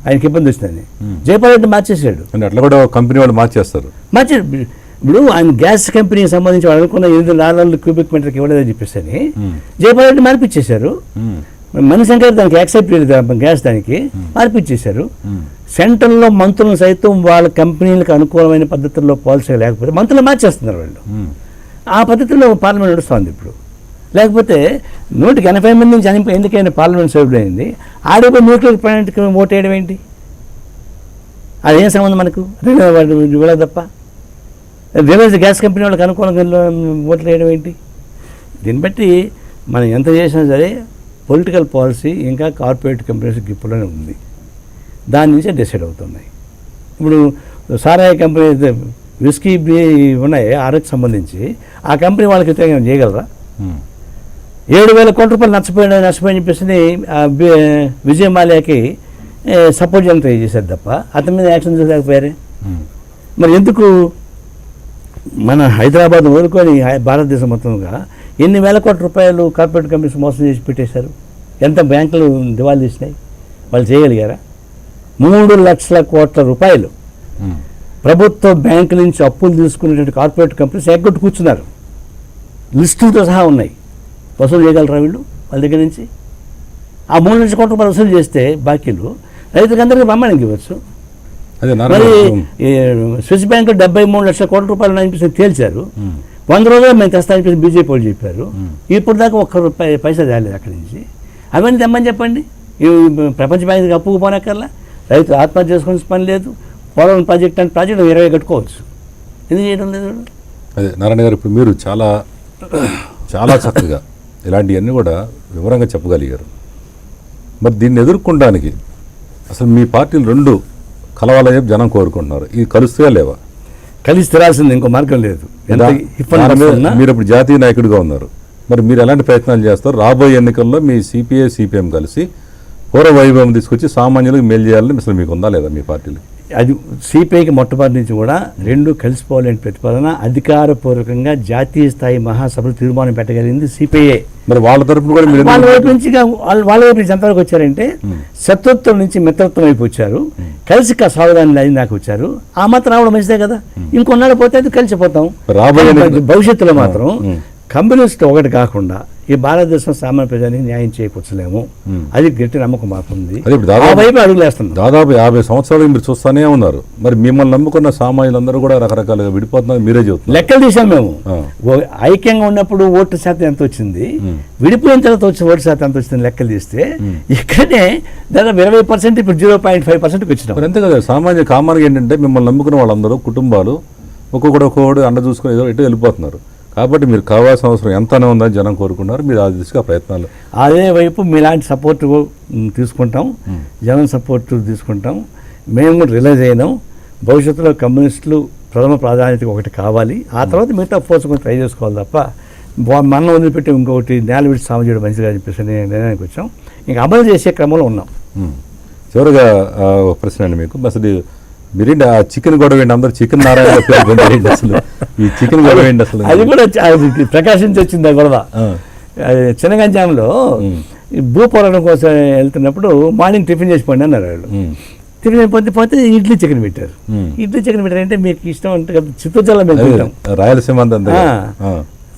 ఆయనకి ఇబ్బంది వచ్చిందని. జైపాల్ రెడ్డి మార్చేసాడు. అట్లా కూడా కంపెనీ వాళ్ళు మార్చేస్తారు. ఇప్పుడు ఆయన గ్యాస్ కంపెనీకి సంబంధించి వాళ్ళు అనుకున్న 8 క్యూబిక్ మీటర్కి ఇవ్వలేదని చెప్పేసి జైపాల్ రెడ్డి మార్పిచ్చేశారు. మనిషి శంకర్ దానికి యాక్సెప్ట్ చేయలేదు, గ్యాస్ దానికి మార్పిచ్చేశారు. సెంట్రల్లో మంత్రులను సైతం వాళ్ళ కంపెనీలకు అనుకూలమైన పద్ధతుల్లో పాలసీ లేకపోతే మంత్రులు మార్చేస్తున్నారు వాళ్ళు. ఆ పద్ధతిలో పార్లమెంట్ నడుస్తుంది ఇప్పుడు. లేకపోతే 180 మంది చనిపోయి ఎందుకైనా పార్లమెంట్ సభ్యుడు అయింది, ఆడిపోయి న్యూక్లియర్ ప్లాంట్కి ఓటు వేయడం ఏంటి? అదేం సంబంధం మనకు? ఇవ్వలేదు తప్ప రిలయన్స్ గ్యాస్ కంపెనీ వాళ్ళకి అనుకూలంగా ఓట్లు వేయడం ఏంటి? దీన్ని బట్టి మనం ఎంత చేసినా సరే పొలిటికల్ పాలసీ ఇంకా కార్పొరేట్ కంపెనీస్ గిప్పులోనే ఉంది. దాని నుంచే డిసైడ్ అవుతున్నాయి. ఇప్పుడు సారాయి కంపెనీ విస్కీ ఉన్నాయి ఆర్ఎక్స్ సంబంధించి, ఆ కంపెనీ వాళ్ళకి వ్యతిరేకంగా చేయగలరా? 7,000 కోట్ల రూపాయలు నష్టపోయని చెప్పేసి విజయ్ మాల్యాకి సపోర్ట్ చేయడానికి ట్రై చేశారు తప్ప అతని మీద యాక్షన్ తీసుకోలేకపోయారే. మరి ఎందుకు మన హైదరాబాద్ వదులుకొని భారతదేశం మొత్తంగా ఎన్ని వేల కోట్ల రూపాయలు కార్పొరేట్ కంపెనీస్ మోసం చేసి పెట్టేశారు. ఎంత బ్యాంకులు దివాళీ తీసినాయి, వాళ్ళు చేయగలిగారా? 3 లక్షల కోట్ల రూపాయలు ప్రభుత్వ బ్యాంకు నుంచి అప్పులు తీసుకునేటువంటి కార్పొరేట్ కంపెనీస్ ఎగ్గొట్టు కూర్చున్నారు. లిస్టులతో సహా ఉన్నాయి. వసూలు చేయగలరా వీళ్ళు వాళ్ళ దగ్గర నుంచి? ఆ 3 లక్షల కోట్ల రూపాయలు వసూలు చేస్తే బాకీలు రైతులకు అందరికీ బ్రహ్మాండంగా ఇవ్వచ్చు. అదే మరి స్విస్ బ్యాంకు 73 లక్షల కోట్ల రూపాయలు అనిపిస్తే తేల్చారు. 100 రోజులు మేము తెస్తా అనిపిస్తే బీజేపీ వాళ్ళు చెప్పారు. ఇప్పుడు దాకా ఒక్క పైసా తేలేదు అక్కడి నుంచి. అవన్నీ తెమ్మని చెప్పండి. ఈ ప్రపంచ బ్యాంకు అప్పుకు పోనక్కర్లా, రైతు ఆత్మహత్య చేసుకునే పని లేదు. పోలవరం ప్రాజెక్ట్ అంటే ప్రాజెక్టు 20 కట్టుకోవచ్చు. ఎందుకు చేయడం లేదు? అదే నారాయణ గారు, ఇప్పుడు మీరు చాలా చాలా చక్కగా ఇలాంటివన్నీ కూడా వివరంగా చెప్పగలిగారు. మరి దీన్ని ఎదుర్కొనడానికి అసలు మీ పార్టీలు రెండు కలవాలని చెప్పి జనం కోరుకుంటున్నారు. ఇది కలుస్తాయా లేవా? కలిసి తిరాల్సింది, ఇంకో మార్గం లేదు. మీరు ఇప్పుడు జాతీయ నాయకుడిగా ఉన్నారు, మరి మీరు ఎలాంటి ప్రయత్నాలు చేస్తారు? రాబోయే ఎన్నికల్లో మీ సిపిఐ సిపిఎం కలిసి పూర్వ వైభవం తీసుకొచ్చి సామాన్యులకు మేలు చేయాలని అసలు మీకు ఉందా లేదా మీ పార్టీలు? అది సిపిఐకి మొట్టమొదటి నుంచి కూడా రెండు కలిసిపోవాలని ప్రతిపాదన అధికారపూర్వకంగా జాతీయ స్థాయి మహాసభలు తీర్మానం పెట్టగలిగింది సిపిఐ. మరి వాళ్ళ తరఫున కూడా వాళ్ళ వైపు నుంచి ఎంతవరకు వచ్చారంటే శత్రుత్వం నుంచి మిత్రత్వం వైపు వచ్చారు. కలిసి సాగుదాని అది నాకు వచ్చారు. ఆ మాత్రం రావడం మంచిదే కదా. ఇంకొన్నాళ్ళు పోతే అది కలిసిపోతాం. భవిష్యత్తులో మాత్రం కమ్యూనిస్ట్ ఒకటి కాకుండా ఈ భారతదేశం సామాన్య ప్రజానికి న్యాయం చేకూర్చలేము. అది గట్టి నమ్మకం మాకుంది. వైపు అడుగులేస్తున్నాం. దాదాపు 50 సంవత్సరాలు మీరు చూస్తూనే ఉన్నారు. మరి మిమ్మల్ని నమ్ముకున్న సామాన్యులందరూ కూడా రకరకాలుగా విడిపోతున్నారు. మీరే చెబుతున్నారు. లెక్కలు తీసాం మేము. ఐక్యంగా ఉన్నప్పుడు ఓటు శాతం ఎంత వచ్చింది, విడిపోయిన తర్వాత వచ్చిన ఓటు శాతం ఎంత వచ్చింది లెక్కలు తీస్తే ఇక్కడే దాదాపు 20%, ఇప్పుడు 0.5% వచ్చినాం. అంతే కదా. సామాన్య కామన్గా ఏంటంటే మిమ్మల్ని నమ్ముకున్న వాళ్ళందరూ కుటుంబాలు ఒక్కొక్కడు అండ చూసుకుని ఎటు వెళ్ళిపోతున్నారు. కాబట్టి మీరు కావాల్సిన అవసరం ఎంతనే ఉందని జనం కోరుకున్నారు. మీరు ఆ దిశగా ప్రయత్నాలు అదే వైపు మీలాంటి సపోర్ట్ తీసుకుంటాం, జనం సపోర్ట్ తీసుకుంటాం. మేము కూడా రిలైజ్ అయినాం భవిష్యత్తులో కమ్యూనిస్టులు ప్రథమ ప్రాధాన్యత ఒకటి కావాలి. ఆ తర్వాత మిగతా ఫోర్స్ కొంచెం ట్రై చేసుకోవాలి తప్ప మనం వదిలిపెట్టి ఇంకొకటి నేల విడిచి సాగు చేయడం మంచిగా చెప్పేసి నిర్ణయానికి వచ్చాం. ఇంకా అమలు చేసే క్రమంలో ఉన్నాం. చివరిగా ఒక ప్రశ్న అండి మీకు. అసలు మీరేంటి ఆ చికెన్ గొడవ ఏంటి? అందరూ చికెన్ నారాయణ అసలు ఈ చికెన్ గొడవ ఏంటి? అసలు అది కూడా ప్రకాశించి వచ్చింది ఆ గొడవ. చిన్నగంజాంలో భూపోరాటం కోసం వెళ్తున్నప్పుడు మార్నింగ్ టిఫిన్ చేసి పోండి అన్నారు వాళ్ళు. టిఫిన్ పోతే ఇడ్లీ చికెన్ పెట్టారు. ఇడ్లీ చికెన్ పెట్టారంటే మీకు ఇష్టం అంటే చిత్తూరు జిల్లా మేము తింటాం, రాయలసీమ.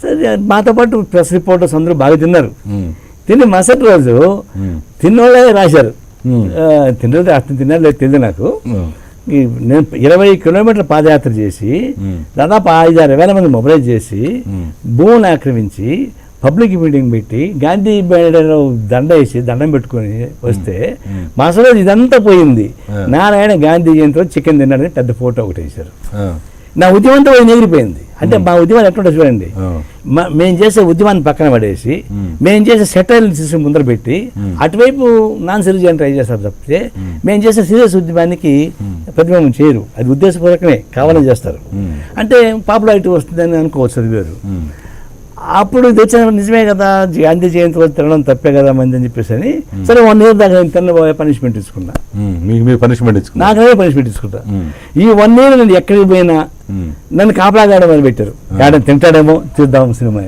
సరే మాతో పాటు ప్రెస్ రిపోర్టర్స్ అందరూ బాగా తిన్నారు. తిని మరుసటి రోజు తిన్నోళ్ళే రాశారు. తిన్నారు లేదు తెలియదు నాకు. నేను 20 కిలోమీటర్ల పాదయాత్ర చేసి దాదాపు 5-6 వేల మంది మొబైలైజ్ చేసి భూమిని ఆక్రమించి పబ్లిక్ మీటింగ్ పెట్టి గాంధీ దండ వేసి దండం పెట్టుకొని వస్తే మసలు ఇదంతా పోయింది. నారాయణ గాంధీ జయంతిలో చికెన్ తిన్నాడని పెద్ద ఫోటో ఒకటి వేశారు. నా ఉద్యమంతో ఎగిరిపోయింది. అంటే మా ఉద్యమాలు ఎట్లుంటే చూడండి, మేము చేసే ఉద్యమాన్ని పక్కన పడేసి మేము చేసే సెటైల్ని సిస్టమ్ ముందర పెట్టి అటువైపు నాన్ సీరియస్ అని ట్రై చేస్తారు తప్పితే మేము చేసే సీరియస్ ఉద్యమానికి ప్రతిబింబం చేయరు. అది ఉద్దేశపూర్వకమే కావాలని చేస్తారు. అంటే పాపులారిటీ వస్తుందని అనుకోవచ్చు, అది వేరు. అప్పుడు తెచ్చిన నిజమే కదా, గాంధీ జయంతి రోజు తినడం తప్పే కదా మంది అని చెప్పేసి అని సరే 1 year దాకా నేను తినబోయే పనిష్మెంట్ తీసుకున్నా. నాకనే పనిష్మెంట్ తీసుకుంటా. ఈ 1 year నేను ఎక్కడికి పోయినా నన్ను కాపలాగాడమని అని పెట్టారు. గాడం తింటాడేమో చూద్దాం సినిమా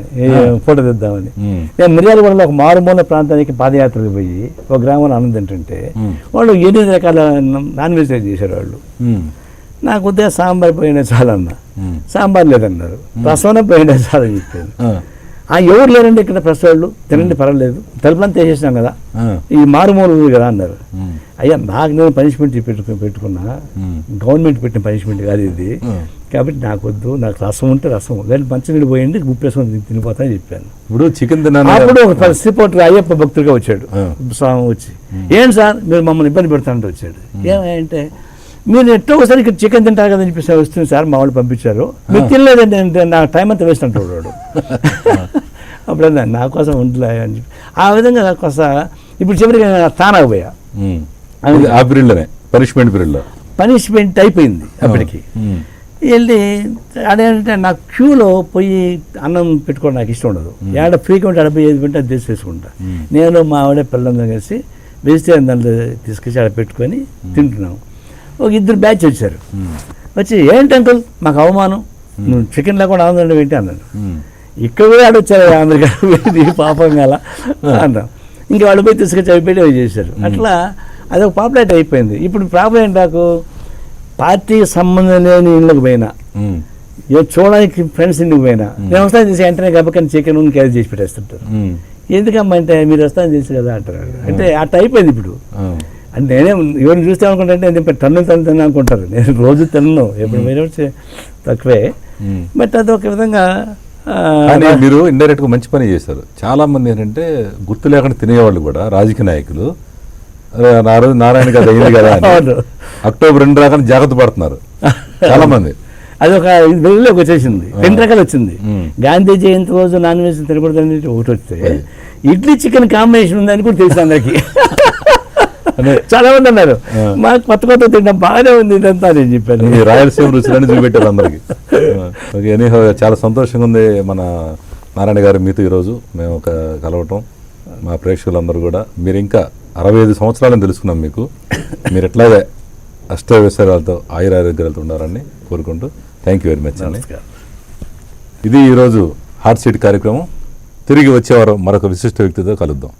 ఫోటో తెద్దామని. నేను మిర్యాలగూడలో ఒక మారుమూల ప్రాంతానికి పాదయాత్రకు పోయి ఒక గ్రామంలో అన్నం తింటుంటే వాళ్ళు 8 రకాల నాన్ వెజ్ చేశారు వాళ్ళు. నాకు ఉదయం సాంబార్ పోయినా చాలన్నా, సాంబార్ లేదన్నారు. రసం పోయినా చాలని చెప్పాను. ఎవరు లేరండి ఇక్కడ ప్రెస్ వాళ్ళు, తినండి పర్వాలేదు, తలుపులంతా వేసేసినాం కదా, ఈ మారుమూల కదా అన్నారు. అయ్యా నాకు నేను పనిష్మెంట్ పెట్టుకున్నా, గవర్నమెంట్ పెట్టిన పనిష్మెంట్ కాదు ఇది, కాబట్టి నాకు వద్దు, నాకు రసం ఉంటే రసం కానీ మంచినీళ్ళు పోయండి గుప్పేసుకొని తినిపోతా అని చెప్పాను. ఇప్పుడు చికెన్ అప్పుడు ఒక ప్రెస్ రిపోర్టర్ అయ్యప్ప భక్తుడిగా వచ్చాడు. స్వామి వచ్చి ఏంటి సార్ మీరు మమ్మల్ని ఇబ్బంది పెడతానంటే వచ్చాడు. ఏమంటే మీరు ఎట్టో ఒకసారి ఇక్కడ చికెన్ తింటారు కదా చెప్పేసి వస్తుంది సార్, మా వాళ్ళు పంపించారు, మీరు తినలేదండి అంటే నా టైం అంతా వేస్ట్ అంటాడు వాడు. అప్పుడన్నా నా కోసం ఉండలే అని చెప్పి ఆ విధంగా కొస. ఇప్పుడు చివరికి తానాకు పోయా, పనిష్మెంట్ అయిపోయింది. అప్పటికి వెళ్ళి అదేంటే నాకు క్యూలో పోయి అన్నం పెట్టుకోవడం నాకు ఇష్టం ఉండదు. ఏడ ఫ్రీక్వెంట్ ఆడ పోయి ఏది పెట్టి అది తీసుకుంటా. నేను మా ఆవిడ పిల్లలందరూ కలిసి వెజిటేరియన్ దాంట్లో తీసుకొచ్చి ఆడ పెట్టుకొని తింటున్నాం. ఒక 2 బ్యాచ్ వచ్చారు. వచ్చి ఏంటి అంకుల్ మాకు అవమానం, నువ్వు చికెన్ లేకుండా ఆనందండి ఏంటి అన్నాను. ఇక్కడ కూడా ఆడొచ్చారు అమెరికా వెళ్ళి పాపం గల అన్నాం. ఇంకా వాళ్ళు పోయి తీసుకొచ్చి అయిపోయి అవి చేశారు. అట్లా అదొక పాపులారిటీ అయిపోయింది. ఇప్పుడు ప్రాబ్లం ఏంటి, నాకు పార్టీకి సంబంధం లేని ఇళ్ళకి పోయినా, చూడడానికి ఫ్రెండ్స్ ఇంటికి పోయినా, నేను వస్తాను చేసి వెంటనే కాబట్టి చికెన్ క్యారీ చేసి పెట్టేస్తుంటారు. ఎందుకమ్మా అంటే మీరు వస్తాను చేసి కదా అంటారు. అంటే అట్లా అయిపోయింది ఇప్పుడు. అంటే నేనే ఎవరిని చూస్తే అనుకుంటా అంటే టన్ను తిన్నా అనుకుంటారు. నేను రోజు తిన్నాను, ఎప్పుడు మీరు తక్కువే. బట్ అదొక విధంగా కానీ మీరు ఇండైరెక్ట్గా మంచి పని చేశారు. చాలా మంది ఏంటంటే గుర్తు లేకుండా తినేవాళ్ళు కూడా రాజకీయ నాయకులు నా రోజు నారాయణ గారు అయింది కదా అని అక్టోబర్ 2 రాగానే జాగ్రత్త పడుతున్నారు చాలా మంది. అదొక వెలుగులోకి వచ్చేసింది, 2 రకాలు వచ్చింది. గాంధీ జయంతి రోజు నాన్ వెజ్ తినకూడదు అనేది ఒకటి వస్తే, ఇడ్లీ చికెన్ కాంబినేషన్ ఉందని కూడా తెలుసు అందరికి. చాలా మంది అన్నారు మాకు కొత్త తింటాం బాగానే ఉంది ఇదంతా అని చెప్పాను. రాయలసీమ రుచులని చూపెట్టారు అందరికి. ఎనీహో చాలా సంతోషంగా ఉంది మన నారాయణ గారు మీతో ఈరోజు మేము కలవటం. మా ప్రేక్షకులందరూ కూడా మీరు ఇంకా 65 సంవత్సరాలని తెలుసుకున్నాం మీకు. మీరు ఎట్లాగే అష్టైశ్వర్యాలతో ఆయురారోగ్యాలతో ఉండాలని కోరుకుంటూ థ్యాంక్ యూ వెరీ మచ్ అండి. ఇది ఈరోజు హాట్ సీట్ కార్యక్రమం. తిరిగి వచ్చేవారు మరొక విశిష్ట వ్యక్తితో కలుద్దాం.